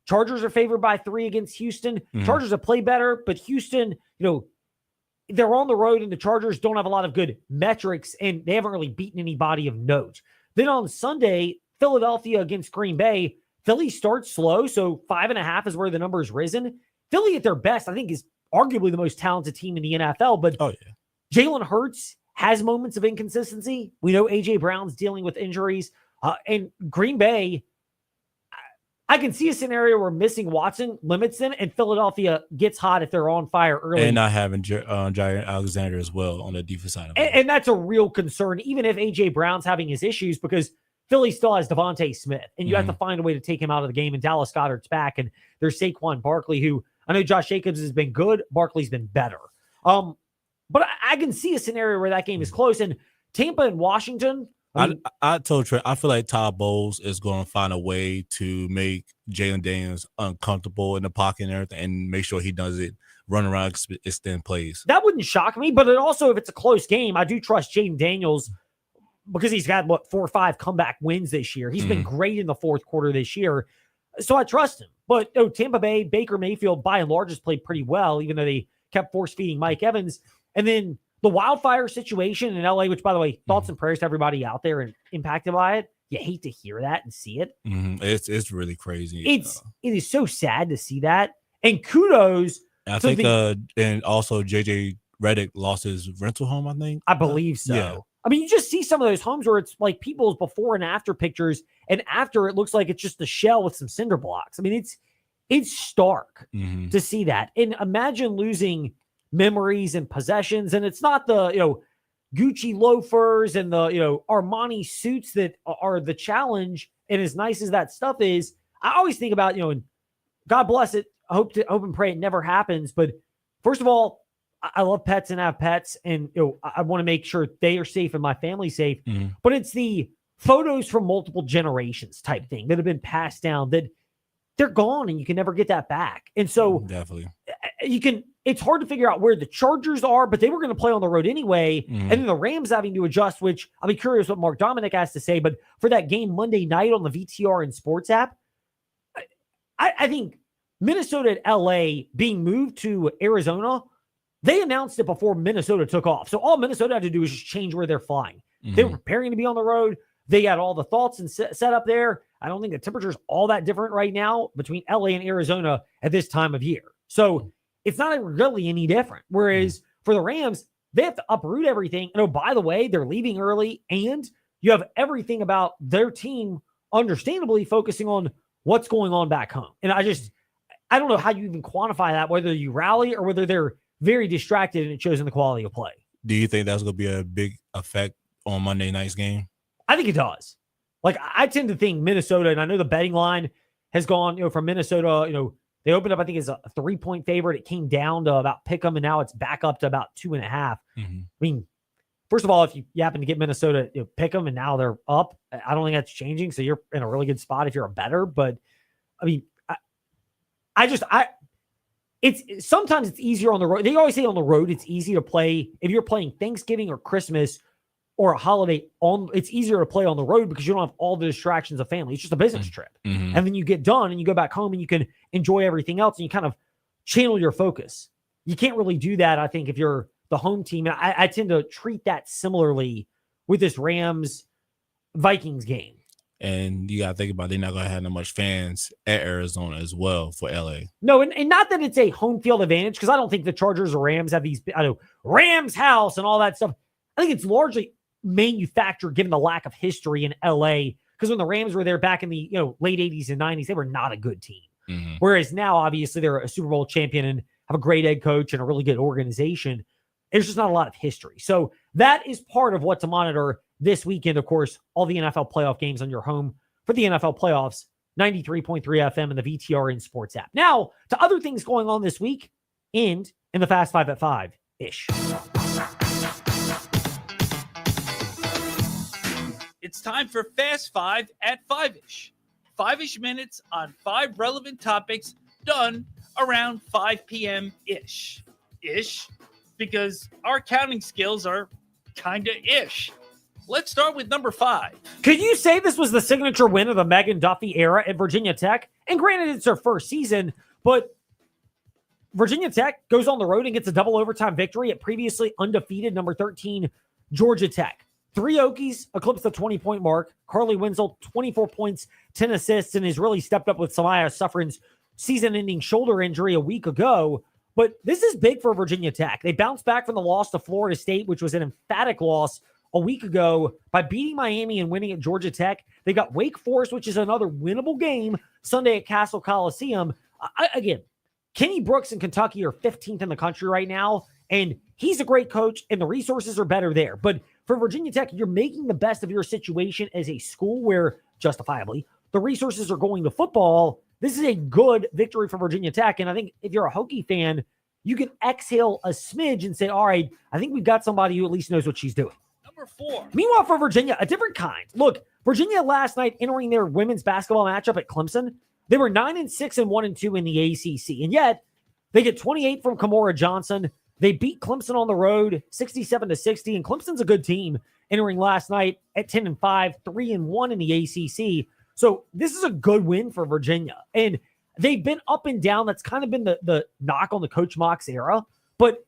Chargers are favored by 3 against Houston.
Mm-hmm.
Chargers have played better, but Houston, they're on the road and the Chargers don't have a lot of good metrics and they haven't really beaten anybody of note. Then on Sunday, Philadelphia against Green Bay, Philly starts slow, so 5.5 is where the number has risen. Philly at their best, I think, is arguably the most talented team in the NFL, but Jalen Hurts has moments of inconsistency. We know A.J. Brown's dealing with injuries. And Green Bay, I can see a scenario where missing Watson limits them, and Philadelphia gets hot if they're on fire early.
And not having Jair Alexander as well on the defense side of it.
And that's a real concern, even if A.J. Brown's having his issues, because Philly still has Devontae Smith, and you have to find a way to take him out of the game, and Dallas Goedert's back, and there's Saquon Barkley, who I know Josh Jacobs has been good. Barkley's been better. But I can see a scenario where that game is close. And Tampa and Washington.
I told Trey, I feel like Todd Bowles is going to find a way to make Jalen Daniels uncomfortable in the pocket and everything and make sure he does it, run around, extend plays.
That wouldn't shock me. But it also, if it's a close game, I do trust Jaden Daniels because he's got, 4 or 5 comeback wins this year. He's been great in the fourth quarter this year. So I trust him. But Tampa Bay, Baker Mayfield, by and large, has played pretty well, even though they kept force-feeding Mike Evans. And then the wildfire situation in LA, which, by the way, thoughts and prayers to everybody out there and impacted by it. You hate to hear that and see it.
It's really crazy.
It is so sad to see that. And kudos.
I think, and also JJ Redick lost his rental home, I think.
I believe so. Yeah. I mean, you just see some of those homes where it's like people's before and after pictures, and after it looks like it's just a shell with some cinder blocks. I mean, it's stark to see that. And imagine losing memories and possessions, and it's not the Gucci loafers and the Armani suits that are the challenge. And as nice as that stuff is, I always think about and God bless it. I hope and pray it never happens. But first of all, I love pets and have pets, and I want to make sure they are safe and my family's safe. But it's the photos from multiple generations type thing that have been passed down that they're gone and you can never get that back. And so
definitely
it's hard to figure out where the Chargers are, but they were going to play on the road anyway. And then the Rams having to adjust, which I'll be curious what Mark Dominik has to say. But for that game Monday night on the VTR and Sports app, I think Minnesota and LA being moved to Arizona, they announced it before Minnesota took off. So all Minnesota had to do is just change where they're flying. They were preparing to be on the road. They got all the thoughts and set up there. I don't think the temperature is all that different right now between LA and Arizona at this time of year. So it's not really any different. Whereas for the Rams, they have to uproot everything. And by the way, they're leaving early, and you have everything about their team understandably focusing on what's going on back home. And I don't know how you even quantify that, whether you rally or whether they're very distracted and it shows in the quality of play.
Do you think that's going to be a big effect on Monday night's game?
I think it does. Like, I tend to think Minnesota, and I know the betting line has gone, from Minnesota, they opened up, I think, as a 3-point favorite. It came down to about pick 'em, and now it's back up to about 2.5. I mean, first of all, if you happen to get Minnesota, pick them, and now they're up, I don't think that's changing. So you're in a really good spot if you're a better. But I mean, it's sometimes it's easier on the road. They always say on the road it's easy to play if you're playing Thanksgiving or Christmas or a holiday. It's easier to play on the road because you don't have all the distractions of family. It's just a business trip, and then you get done and you go back home and you can enjoy everything else and you kind of channel your focus. You can't really do that, I think, if you're the home team. And I tend to treat that similarly with this Rams-Vikings game.
And you got to think about they're not going to have that much fans at Arizona as well for LA.
No, and not that it's a home field advantage, because I don't think the Chargers or Rams have these, Rams house and all that stuff. I think it's largely manufactured given the lack of history in LA, because when the Rams were there back in the late 80s and 90s, they were not a good team. Whereas now, obviously, they're a Super Bowl champion and have a great head coach and a really good organization. There's just not a lot of history. So that is part of what to monitor this weekend. Of course, all the NFL playoff games on your home for the NFL playoffs, 93.3 FM and the VTRN Sports app. Now, to other things going on this week and in the Fast Five at 5-ish.
It's time for Fast Five at 5-ish. 5-ish minutes on 5 relevant topics done around 5 p.m.-ish. Ish, because our counting skills are kind of ish. Let's start with number 5.
Could you say this was the signature win of the Megan Duffy era at Virginia Tech? And granted, it's her first season, but Virginia Tech goes on the road and gets a double overtime victory at previously undefeated number 13 Georgia Tech. 3 Okies eclipsed the 20-point mark. Carly Wenzel, 24 points, 10 assists, and has really stepped up with Samaya Suffren's season-ending shoulder injury a week ago. But this is big for Virginia Tech. They bounced back from the loss to Florida State, which was an emphatic loss a week ago, by beating Miami and winning at Georgia Tech. They got Wake Forest, which is another winnable game, Sunday at Castle Coliseum. Again, Kenny Brooks in Kentucky are 15th in the country right now, and he's a great coach, and the resources are better there. But for Virginia Tech, you're making the best of your situation as a school where, justifiably, the resources are going to football. This is a good victory for Virginia Tech, and I think if you're a Hokie fan, you can exhale a smidge and say, all right, I think we've got somebody who at least knows what she's doing.
Number 4.
Meanwhile, for Virginia, a different kind. Look, Virginia last night entering their women's basketball matchup at Clemson, they were 9-6 and 1-2 in the ACC, and yet they get 28 from Kamora Johnson. They beat Clemson on the road 67-60, and Clemson's a good team entering last night at 10-5, 3-1 in the ACC. So this is a good win for Virginia, and they've been up and down. That's kind of been the knock on the Coach Mox era, but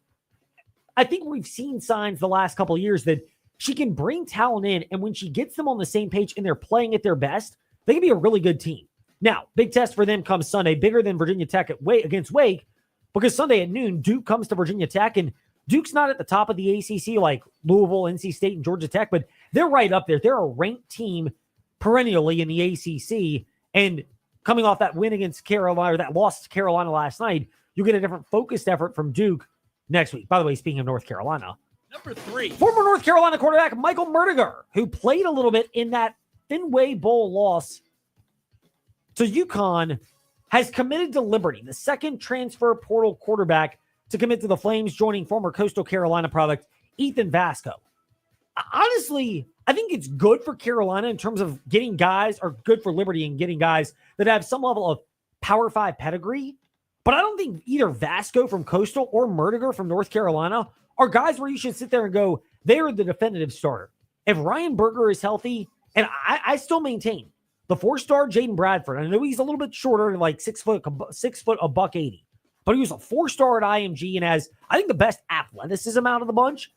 I think we've seen signs the last couple of years that she can bring talent in, and when she gets them on the same page and they're playing at their best, they can be a really good team. Now, big test for them comes Sunday, bigger than Virginia Tech against Wake, because Sunday at noon, Duke comes to Virginia Tech, and Duke's not at the top of the ACC like Louisville, NC State, and Georgia Tech, but they're right up there. They're a ranked team perennially in the ACC, and coming off that win against Carolina, or that loss to Carolina last night, you get a different focused effort from Duke next week. By the way, speaking of North Carolina,
number 3,
former North Carolina quarterback Michael Mertiger, who played a little bit in that Fenway Bowl loss to UConn, has committed to Liberty, the second transfer portal quarterback to commit to the Flames, joining former Coastal Carolina product Ethan Vasco. Honestly, I think it's good for Carolina in terms of getting guys, or good for Liberty in getting guys that have some level of Power 5 pedigree. But I don't think either Vasco from Coastal or Mertiger from North Carolina are guys where you should sit there and go, they're the definitive starter. If Ryan Berger is healthy, and I still maintain the 4-star Jaden Bradford, I know he's a little bit shorter, like 6 foot, a buck 80, but he was a 4-star at IMG and has, I think, the best athleticism out of the bunch.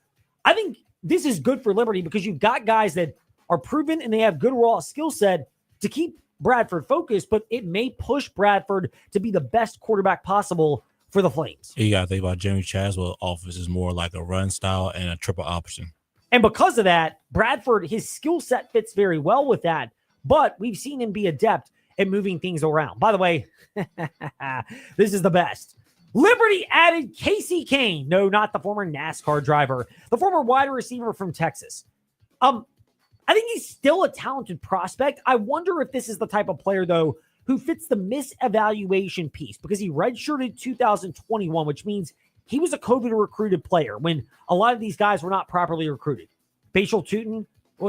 I think this is good for Liberty because you've got guys that are proven and they have good raw skill set to keep Bradford focused, but it may push Bradford to be the best quarterback possible for the Flames.
You got to think about Jimmy Chaswell's offense is more like a run style and a triple option.
And because of that, Bradford, his skill set fits very well with that, but we've seen him be adept at moving things around. By the way, this is the best. Liberty added Casey Kane. No, not the former NASCAR driver. The former wide receiver from Texas. I think he's still a talented prospect. I wonder if this is the type of player, though, who fits the misevaluation piece, because he redshirted 2021, which means he was a COVID recruited player when a lot of these guys were not properly recruited. Bashal Tutin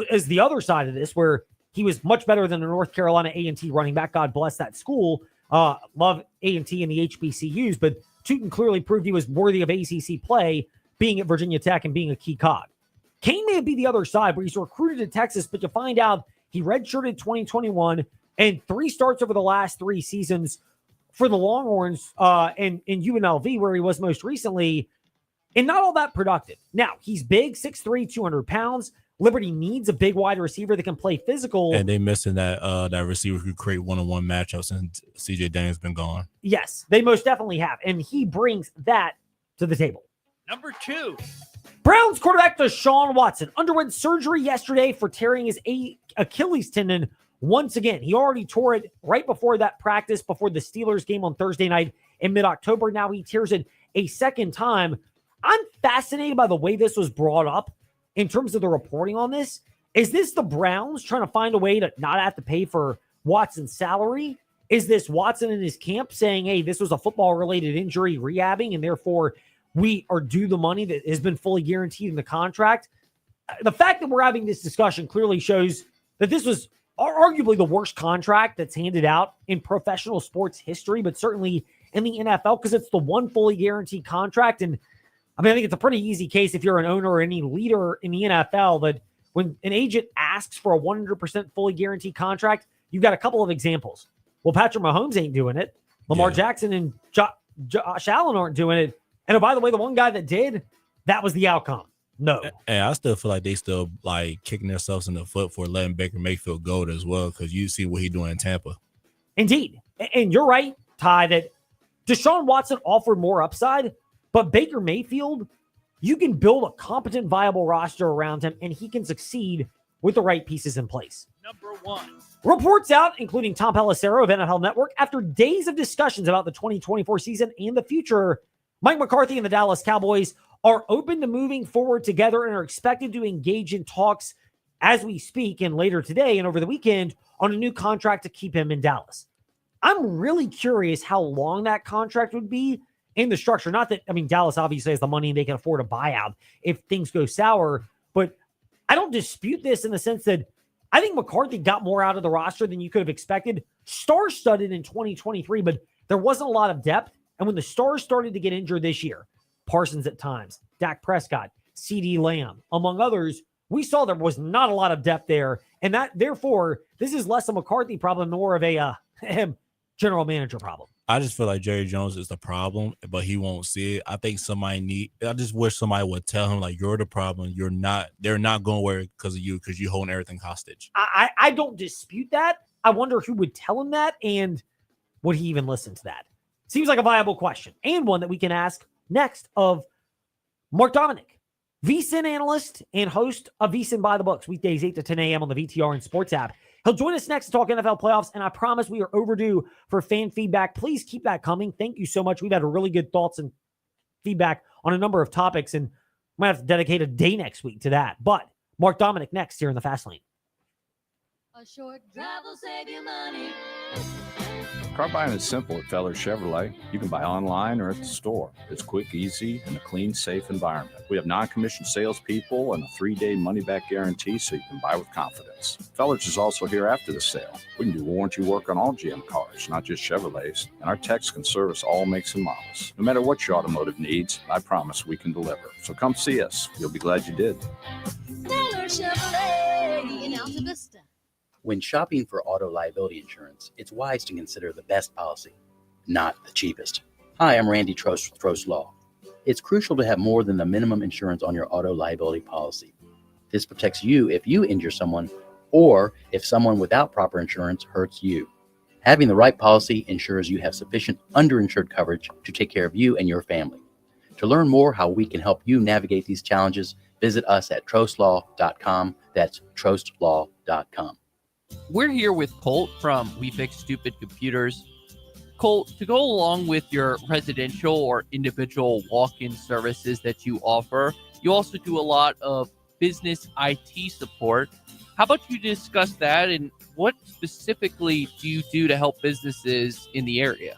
is the other side of this, where he was much better than a North Carolina A&T running back. God bless that school. Love A&T and the HBCUs, but Tutin clearly proved he was worthy of ACC play, being at Virginia Tech and being a key cog. Kane may be the other side, where he's recruited to Texas, but you find out he redshirted 2021 and 3 starts over the last 3 seasons for the Longhorns and in UNLV, where he was most recently, and not all that productive. Now, he's big, 6'3", 200 pounds. Liberty needs a big wide receiver that can play physical.
And they missing that receiver who create one-on-one matchups since CJ Daniels been gone.
Yes, they most definitely have. And he brings that to the table.
Number 2.
Browns quarterback Deshaun Watson underwent surgery yesterday for tearing his Achilles tendon once again. He already tore it right before that practice, before the Steelers game on Thursday night in mid-October. Now he tears it a second time. I'm fascinated by the way this was brought up in terms of the reporting on this. Is this the Browns trying to find a way to not have to pay for Watson's salary? Is this Watson and his camp saying, hey, this was a football-related injury, rehabbing, and therefore we are due the money that has been fully guaranteed in the contract? The fact that we're having this discussion clearly shows that this was arguably the worst contract that's handed out in professional sports history, but certainly in the NFL, because it's the one fully guaranteed contract. And I mean, I think it's a pretty easy case if you're an owner or any leader in the NFL that when an agent asks for a 100% fully guaranteed contract, you've got a couple of examples. Well, Patrick Mahomes ain't doing it. Lamar Jackson and Josh Allen aren't doing it. And oh, by the way, the one guy that did, that was the outcome. No.
And I still feel like they still like kicking themselves in the foot for letting Baker Mayfield go as well, because you see what he's doing in Tampa.
Indeed. And you're right, Ty, that Deshaun Watson offered more upside, but Baker Mayfield, you can build a competent, viable roster around him, and he can succeed with the right pieces in place.
Number 1.
Reports out, including Tom Pelissero of NFL Network, after days of discussions about the 2024 season and the future, Mike McCarthy and the Dallas Cowboys are open to moving forward together and are expected to engage in talks as we speak and later today and over the weekend on a new contract to keep him in Dallas. I'm really curious how long that contract would be in the structure. Not that, I mean, Dallas obviously has the money and they can afford a buyout if things go sour, but I don't dispute this in the sense that I think McCarthy got more out of the roster than you could have expected. Star-studded in 2023, but there wasn't a lot of depth. And when the stars started to get injured this year, Parsons at times, Dak Prescott, CeeDee Lamb, among others, we saw there was not a lot of depth there. And that, therefore, this is less a McCarthy problem, more of a general manager problem.
I just feel like Jerry Jones is the problem, but he won't see it. I think I just wish somebody would tell him, like, you're the problem. They're not going where because of you, because you're holding everything hostage.
I don't dispute that. I wonder who would tell him that, and would he even listen to that? Seems like a viable question, and one that we can ask next of Mark Dominik, VSiN analyst and host of VSiN by the Books, weekdays 8 to 10 a.m. on the VTR and Sports app. He'll join us next to talk NFL playoffs, and I promise we are overdue for fan feedback. Please keep that coming. Thank you so much. We've had really good thoughts and feedback on a number of topics, and might have to dedicate a day next week to that. But Mark Dominik next here in the Fast Lane.
A short drive will save you money.
Car buying is simple at Feller Chevrolet. You can buy online or at the store. It's quick, easy, and a clean, safe environment. We have non-commissioned salespeople and a 3-day money-back guarantee so you can buy with confidence. Feller's is also here after the sale. We can do warranty work on all GM cars, not just Chevrolets, and our techs can service all makes and models. No matter what your automotive needs, I promise we can deliver. So come see us. You'll be glad you did.
Feller Chevrolet in Alta Vista.
When shopping for auto liability insurance, it's wise to consider the best policy, not the cheapest. Hi, I'm Randy Trost with Trost Law. It's crucial to have more than the minimum insurance on your auto liability policy. This protects you if you injure someone or if someone without proper insurance hurts you. Having the right policy ensures you have sufficient underinsured coverage to take care of you and your family. To learn more how we can help you navigate these challenges, visit us at trostlaw.com. That's trostlaw.com.
We're here with Colt from We Fix Stupid Computers. Colt, to go along with your residential or individual walk-in services that you offer, you also do a lot of business IT support. How about you discuss that, and what specifically do you do to help businesses in the area?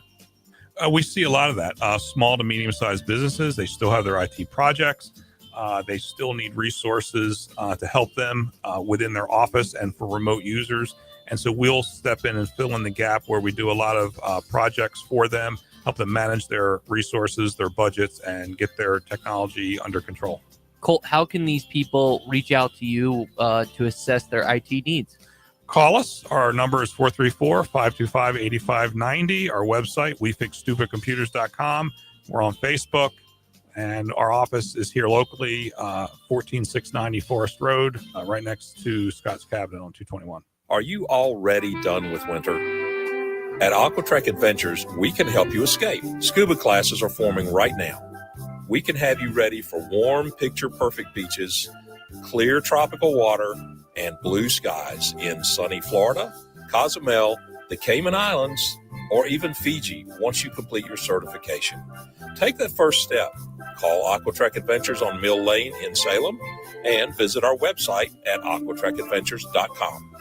We see a lot of that. Small to medium-sized businesses, they still have their IT projects. They still need resources to help them within their office and for remote users. And so we'll step in and fill in the gap where we do a lot of projects for them, help them manage their resources, their budgets, and get their technology under control.
Colt, how can these people reach out to you to assess their IT needs?
Call us. Our number is 434-525-8590. Our website, wefixstupidcomputers.com. We're on Facebook, and our office is here locally, 14690 Forest Road, right next to Scott's Cabinet on 221.
Are you already done with winter? At Aquatrek Adventures, we can help you escape. Scuba classes are forming right now. We can have you ready for warm, picture-perfect beaches, clear tropical water, and blue skies in sunny Florida, Cozumel, the Cayman Islands, or even Fiji once you complete your certification. Take that first step. Call Aquatrek Adventures on Mill Lane in Salem and visit our website at aquatrekadventures.com.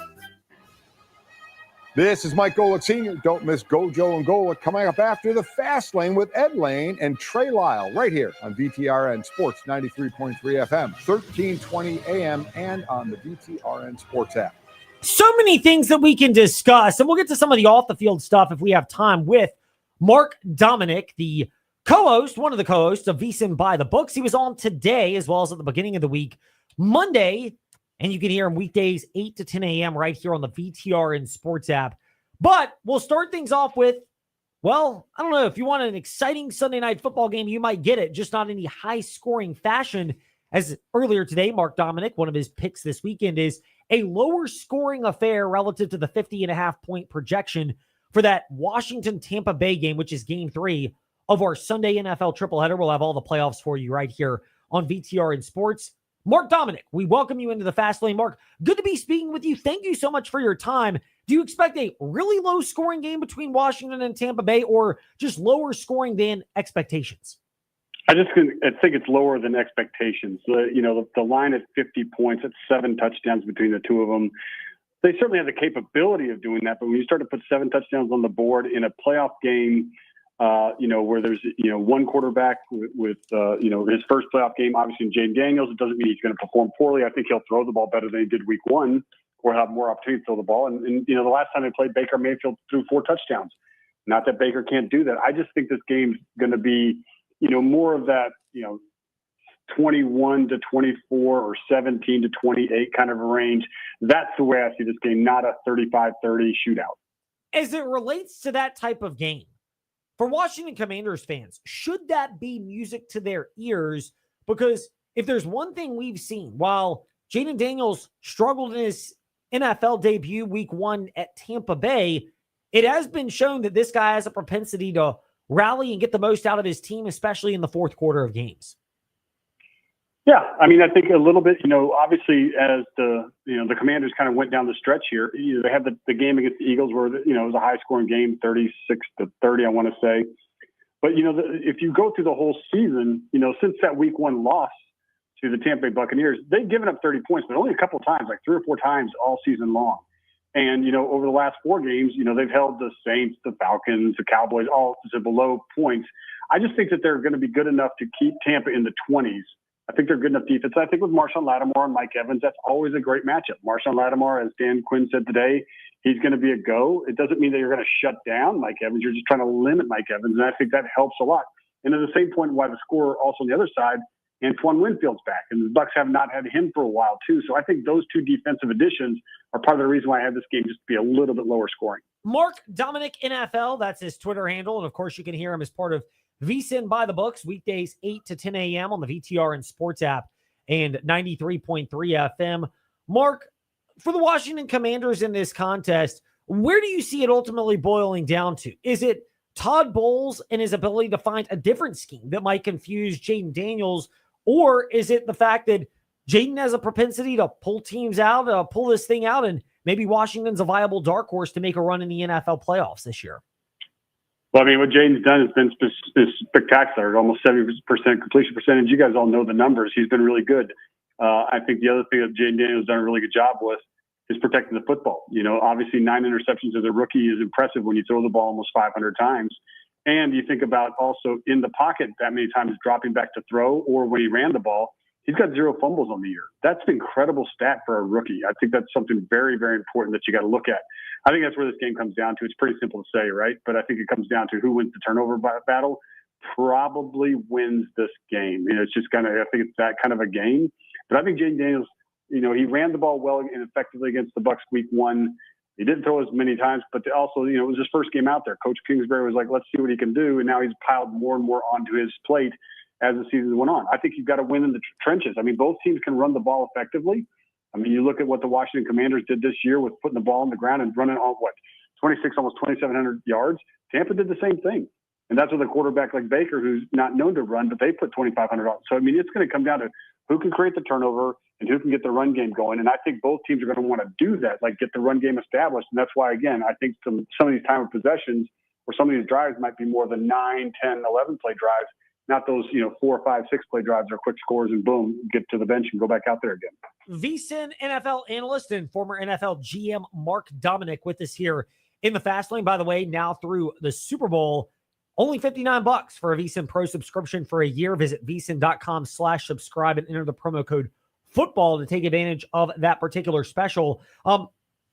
This is Mike Golick Sr. Don't miss Gojo and Golick coming up after the Fast Lane with Ed Lane and Trey Lyle right here on VTRN Sports 93.3 FM, 1320 AM, and on the VTRN Sports app.
So many things that we can discuss, and we'll get to some of the off-the-field stuff if we have time with Mark Dominik, the co-host, one of the co-hosts of VSiN by the Books. He was on today as well as at the beginning of the week, Monday, and you can hear him weekdays 8 to 10 a.m. right here on the VTRN Sports app. But we'll start things off with, well, I don't know, if you want an exciting Sunday night football game, you might get it, just not in any high-scoring fashion. As earlier today, Mark Dominik, one of his picks this weekend is a lower-scoring affair relative to the 50.5-point projection for that Washington-Tampa Bay game, which is Game 3 of our Sunday NFL tripleheader. We'll have all the playoffs for you right here on VTRN Sports. Mark Dominik, we welcome you into the Fast Lane. Mark, good to be speaking with you. Thank you so much for your time. Do you expect a really low-scoring game between Washington and Tampa Bay, or just lower scoring than expectations?
I think it's lower than expectations. The line is 50 points. It's 7 touchdowns between the two of them. They certainly have the capability of doing that, but when you start to put 7 touchdowns on the board in a playoff game, where there's, one quarterback with his first playoff game, obviously in Jaden Daniels, it doesn't mean he's going to perform poorly. I think he'll throw the ball better than he did week 1 or have more opportunity to throw the ball. And the last time they played, Baker Mayfield threw 4 touchdowns. Not that Baker can't do that. I just think this game's going to be, more of that, 21 to 24 or 17 to 28 kind of a range. That's the way I see this game, not a 35-30 shootout.
As it relates to that type of game, for Washington Commanders fans, should that be music to their ears? Because if there's one thing we've seen, while Jaden Daniels struggled in his NFL debut week 1 at Tampa Bay, it has been shown that this guy has a propensity to rally and get the most out of his team, especially in the fourth quarter of games.
Yeah, I think a little bit, obviously as the Commanders kind of went down the stretch here, they had the game against the Eagles where, it was a high scoring game, 36-30, I want to say. But, if you go through the whole season, since that week 1 loss to the Tampa Bay Buccaneers, they've given up 30 points, but only a couple of times, like 3 or 4 times all season long. And, over the last 4 games, they've held the Saints, the Falcons, the Cowboys, all to below points. I just think that they're going to be good enough to keep Tampa in the 20s. I think they're good enough defense. I think with Marshawn Lattimore and Mike Evans, that's always a great matchup. Marshawn Lattimore, as Dan Quinn said today, he's going to be a go. It doesn't mean that you're going to shut down Mike Evans. You're just trying to limit Mike Evans, and I think that helps a lot. And at the same point, why the scorer also on the other side, Antoine Winfield's back, and the Bucs have not had him for a while too. So I think those 2 defensive additions are part of the reason why I have this game just to be a little bit lower scoring.
Mark Dominik NFL, that's his Twitter handle, and of course you can hear him as part of VSiN by the Books weekdays 8 to 10 a.m. on the VTRN Sports app and 93.3 FM. Mark, for the Washington Commanders in this contest, where do you see it ultimately boiling down to? Is it Todd Bowles and his ability to find a different scheme that might confuse Jaden Daniels, or is it the fact that Jaden has a propensity to pull teams out, pull this thing out, and maybe Washington's a viable dark horse to make a run in the NFL playoffs this year?
Well, what Jaden's done has been spectacular. Almost 70% completion percentage. You guys all know the numbers. He's been really good. I think the other thing that Jaden Daniels has done a really good job with is protecting the football. Obviously 9 interceptions as a rookie is impressive when you throw the ball almost 500 times. And you think about also in the pocket that many times dropping back to throw, or when he ran the ball, he's got 0 fumbles on the year. That's an incredible stat for a rookie. I think that's something very, very important that you got to look at. I think that's where this game comes down to. It's pretty simple to say, right? But I think it comes down to who wins the turnover battle. Probably wins this game. It's just I think it's that kind of a game. But I think Jaden Daniels, he ran the ball well and effectively against the Bucs week 1. He didn't throw as many times, but also, it was his first game out there. Coach Kingsbury was like, let's see what he can do. And now he's piled more and more onto his plate as the season went on. I think you've got to win in the trenches. I mean, both teams can run the ball effectively. I mean, you look at what the Washington Commanders did this year with putting the ball on the ground and running on 26, almost 2,700 yards. Tampa did the same thing. And that's with a quarterback like Baker, who's not known to run, but they put 2,500 on. So, I mean, it's going to come down to who can create the turnover and who can get the run game going. And I think both teams are going to want to do that, like get the run game established. And that's why, again, I think some of these time of possessions or some of these drives might be more than 9, 10, 11 play drives, not those, 4, 5, 6 play drives or quick scores and boom, get to the bench and go back out there again.
VSiN NFL analyst and former NFL GM Mark Dominik with us here in the Fast Lane. By the way, now through the Super Bowl, only $59 for a VSiN Pro subscription for a year. Visit vsin.com/subscribe and enter the promo code football to take advantage of that particular special.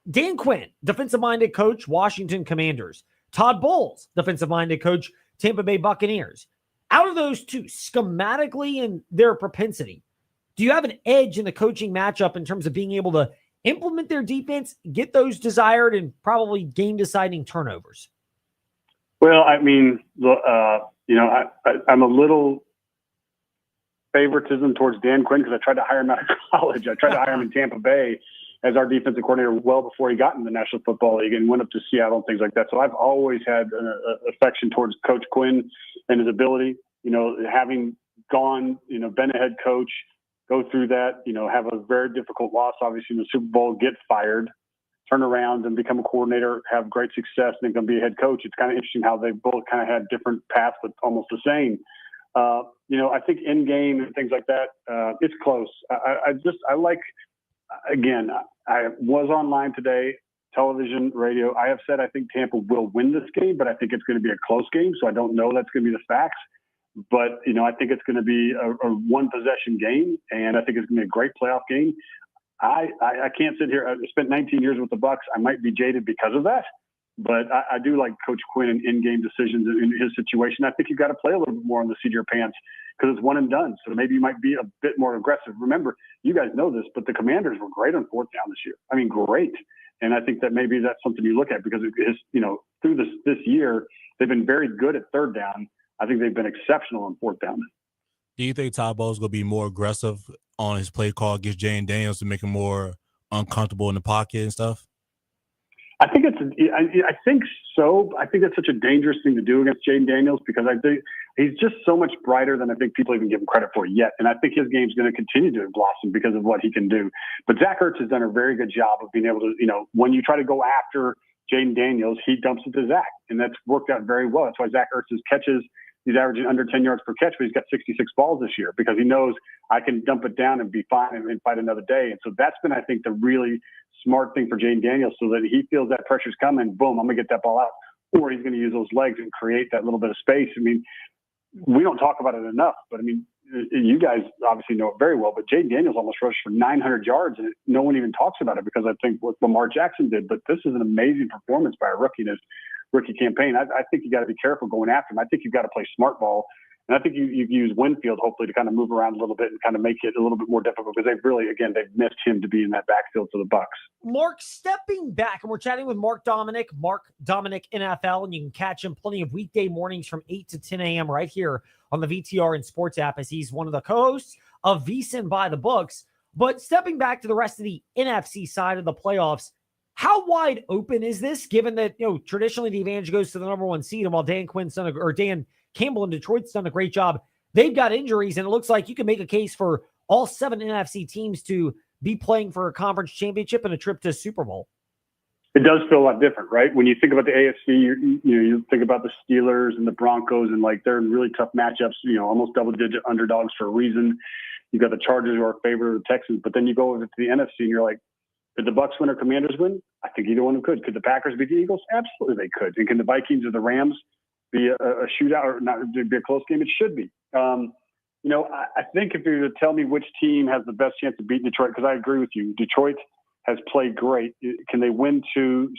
Dan Quinn, defensive-minded coach, Washington Commanders. Todd Bowles, defensive-minded coach, Tampa Bay Buccaneers. Out of those two, schematically and their propensity, do you have an edge in the coaching matchup in terms of being able to implement their defense, get those desired and probably game-deciding turnovers?
Well, I mean, I'm a little favoritism towards Dan Quinn because I tried to hire him out of college. I tried to hire him in Tampa Bay as our defensive coordinator well before he got in the National Football League and went up to Seattle and things like that. So I've always had an affection towards Coach Quinn and his ability, having gone, been a head coach, go through that, have a very difficult loss, obviously in the Super Bowl, get fired, turn around and become a coordinator, have great success, and then going to be a head coach. It's kind of interesting how they both kind of had different paths, but almost the same. I think in game and things like that, it's close. I was online today, television, radio. I have said I think Tampa will win this game, but I think it's going to be a close game. So I don't know that's going to be the facts. But, I think it's going to be a one-possession game, and I think it's going to be a great playoff game. I can't sit here. I spent 19 years with the Bucs. I might be jaded because of that, but I do like Coach Quinn and in-game decisions in his situation. I think you've got to play a little bit more on the seat of your pants because it's one and done. So maybe you might be a bit more aggressive. Remember, you guys know this, but the Commanders were great on 4th down this year. I mean, great. And I think that maybe that's something you look at because through this year, they've been very good at 3rd down. I think they've been exceptional on 4th down.
Do you think Todd Bowles going to be more aggressive on his play call against Jaden Daniels to make him more uncomfortable in the pocket and stuff?
I think I think so. I think that's such a dangerous thing to do against Jaden Daniels because I think he's just so much brighter than I think people even give him credit for yet. And I think his game's going to continue to blossom because of what he can do. But Zach Ertz has done a very good job of being able to, when you try to go after Jaden Daniels, he dumps it to Zach. And that's worked out very well. That's why Zach Ertz's catches, he's averaging under 10 yards per catch, but he's got 66 balls this year because he knows I can dump it down and be fine and fight another day. And so that's been, I think, the really smart thing for Jaden Daniels so that he feels that pressure's coming, boom, I'm going to get that ball out. Or he's going to use those legs and create that little bit of space. I mean, we don't talk about it enough, but I mean, you guys obviously know it very well, but Jaden Daniels almost rushed for 900 yards and no one even talks about it because I think what Lamar Jackson did, but this is an amazing performance by a rookie in his rookie campaign. I think you got to be careful going after him. I think you've got to play smart ball. And I think you've used Winfield hopefully to kind of move around a little bit and kind of make it a little bit more difficult because they've missed him to be in that backfield for the Bucs.
Mark, stepping back, and we're chatting with Mark Dominik NFL, and you can catch him plenty of weekday mornings from 8 to 10 a.m. right here on the VTR and Sports app as he's one of the co-hosts of VSiN by the Books. But stepping back to the rest of the NFC side of the playoffs, how wide open is this, given that traditionally the advantage goes to the number 1 seed, and while Dan Campbell in Detroit's done a great job, they've got injuries, and it looks like you can make a case for all 7 NFC teams to be playing for a conference championship and a trip to Super Bowl.
It does feel a lot different, right? When you think about the AFC, you think about the Steelers and the Broncos, and like they're in really tough matchups. Almost double-digit underdogs for a reason. You've got the Chargers who are favored, the Texans, but then you go over to the NFC and you're like, could the Bucks win or Commanders win? I think either one of them could. Could the Packers beat the Eagles? Absolutely, they could. And can the Vikings or the Rams be a shootout or not be a close game? It should be. I think if you were to tell me which team has the best chance to beat Detroit, because I agree with you, Detroit has played great. Can they win two,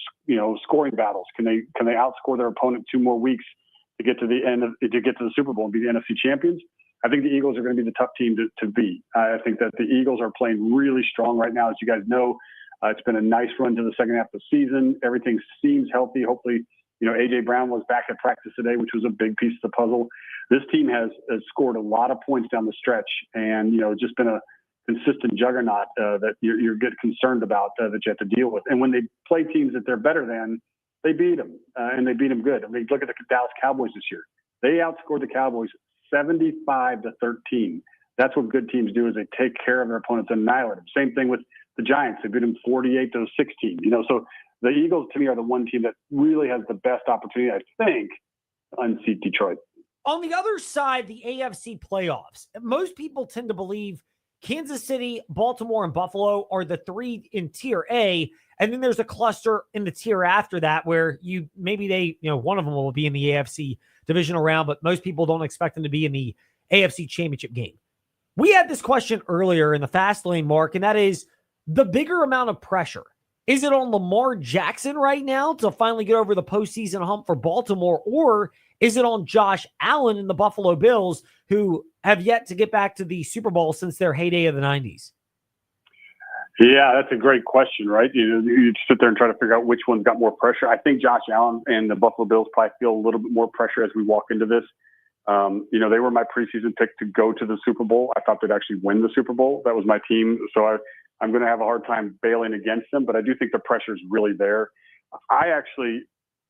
scoring battles? Can they outscore their opponent 2 more weeks to get to the end to get to the Super Bowl and be the NFC champions? I think the Eagles are going to be the tough team to beat. I think that the Eagles are playing really strong right now, as you guys know. It's been a nice run to the second half of the season. Everything seems healthy. Hopefully, A.J. Brown was back at practice today, which was a big piece of the puzzle. This team has scored a lot of points down the stretch, and just been a consistent juggernaut that you get concerned about that you have to deal with. And when they play teams that they're better than, they beat them, and they beat them good. I mean, look at the Dallas Cowboys this year. They outscored the Cowboys 75-13. That's what good teams do, is they take care of their opponents and annihilate them. Same thing with the Giants. They beat them 48-16. So the Eagles, to me, are the one team that really has the best opportunity, I think, to unseat Detroit.
On the other side, the AFC playoffs, most people tend to believe Kansas City, Baltimore, and Buffalo are the 3 in Tier A, and then there's a cluster in the tier after that where one of them will be in the AFC divisional round, but most people don't expect them to be in the AFC Championship game. We had this question earlier in the Fast Lane, Mark, and that is the bigger amount of pressure. Is it on Lamar Jackson right now to finally get over the postseason hump for Baltimore, or is it on Josh Allen and the Buffalo Bills, who have yet to get back to the Super Bowl since their heyday of the 90s?
Yeah, that's a great question, right? You sit there and try to figure out which one's got more pressure. I think Josh Allen and the Buffalo Bills probably feel a little bit more pressure as we walk into this. They were my preseason pick to go to the Super Bowl. I thought they'd actually win the Super Bowl. That was my team. So I'm going to have a hard time bailing against them, but I do think the pressure is really there.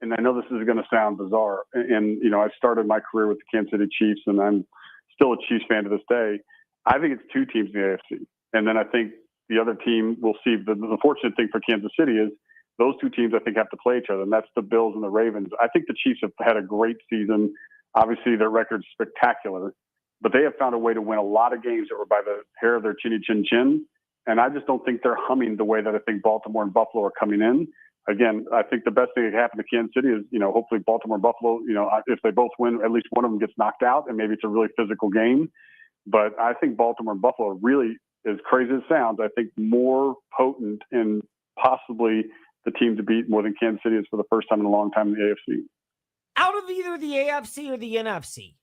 And I know this is going to sound bizarre, and I started my career with the Kansas City Chiefs, and I'm still a Chiefs fan to this day. I think it's 2 teams in the AFC, and then I think the other team will see. The fortunate thing for Kansas City is those 2 teams I think have to play each other, and that's the Bills and the Ravens. I think the Chiefs have had a great season. Obviously, their record's spectacular, but they have found a way to win a lot of games that were by the hair of their chinny chin chin, and I just don't think they're humming the way that I think Baltimore and Buffalo are coming in. Again, I think the best thing that can happen to Kansas City is, hopefully Baltimore and Buffalo, if they both win, at least one of them gets knocked out, and maybe it's a really physical game. But I think Baltimore and Buffalo are really, as crazy as it sounds, I think more potent and possibly the team to beat more than Kansas City is for the first time in a long time in the AFC.
Out of either the AFC or the NFC,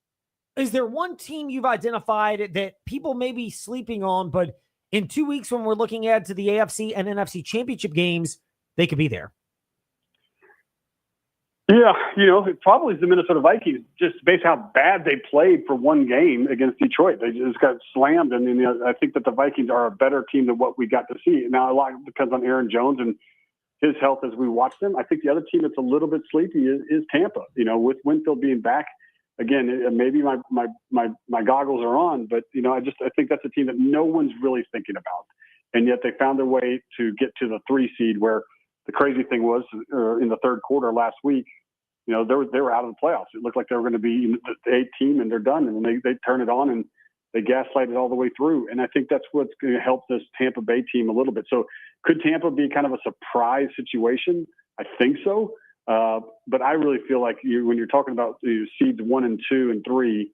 is there one team you've identified that people may be sleeping on, but in 2 weeks when we're looking ahead to the AFC and NFC championship games, they could be there?
Yeah, it probably is the Minnesota Vikings, just based on how bad they played for one game against Detroit. They just got slammed, and I think that the Vikings are a better team than what we got to see. Now, a lot depends on Aaron Jones and his health as we watch them. I think the other team that's a little bit sleepy is Tampa. With Winfield being back, again, maybe my goggles are on, but I think that's a team that no one's really thinking about, and yet they found their way to get to the 3 seed. Where the crazy thing was, in the third quarter last week, they were out of the playoffs. It looked like they were going to be the 8th team, and they're done. And then they turn it on and they gaslight it all the way through. And I think that's what's going to help this Tampa Bay team a little bit. So could Tampa be kind of a surprise situation? I think so. But I really feel like when you're talking about seeds 1 and 2 and 3,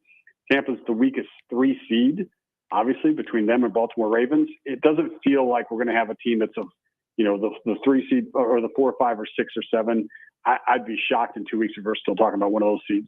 Tampa's the weakest 3 seed, obviously, between them and Baltimore Ravens. It doesn't feel like we're going to have a team that's the 3 seed or the 4 or 5 or 6 or 7. I'd be shocked in 2 weeks if we're still talking about one of those seeds.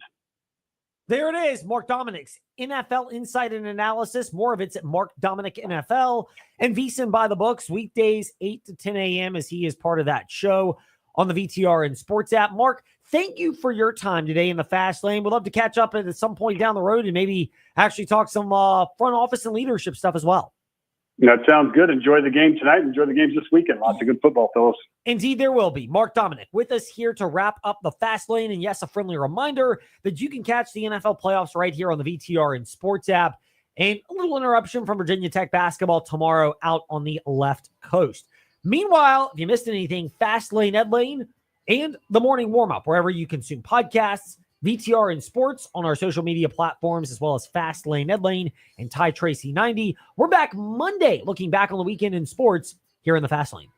There it is, Mark Dominik's NFL Insight and Analysis. More of it's at Mark Dominik NFL and VSiN by the Books, weekdays 8 to 10 a.m. as he is part of that show on the VTR and Sports app. Mark, thank you for your time today in the Fast Lane. We'd love to catch up at some point down the road and maybe actually talk some front office and leadership stuff as well.
That sounds good. Enjoy the game tonight. Enjoy the games this weekend. Lots of good football, fellas.
Indeed, there will be. Mark Dominik with us here to wrap up the Fast Lane. And yes, a friendly reminder that you can catch the NFL playoffs right here on the VTR and Sports app. And a little interruption from Virginia Tech basketball tomorrow out on the left coast. Meanwhile, if you missed anything, Fast Lane, Ed Lane, and the morning warm-up, wherever you consume podcasts, VTR in Sports on our social media platforms, as well as Fast Lane Ed Lane and Ty Tracy 90. We're back Monday, looking back on the weekend in sports here in the Fast Lane.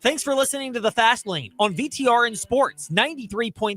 Thanks for listening to the Fast Lane on VTR in Sports 93.3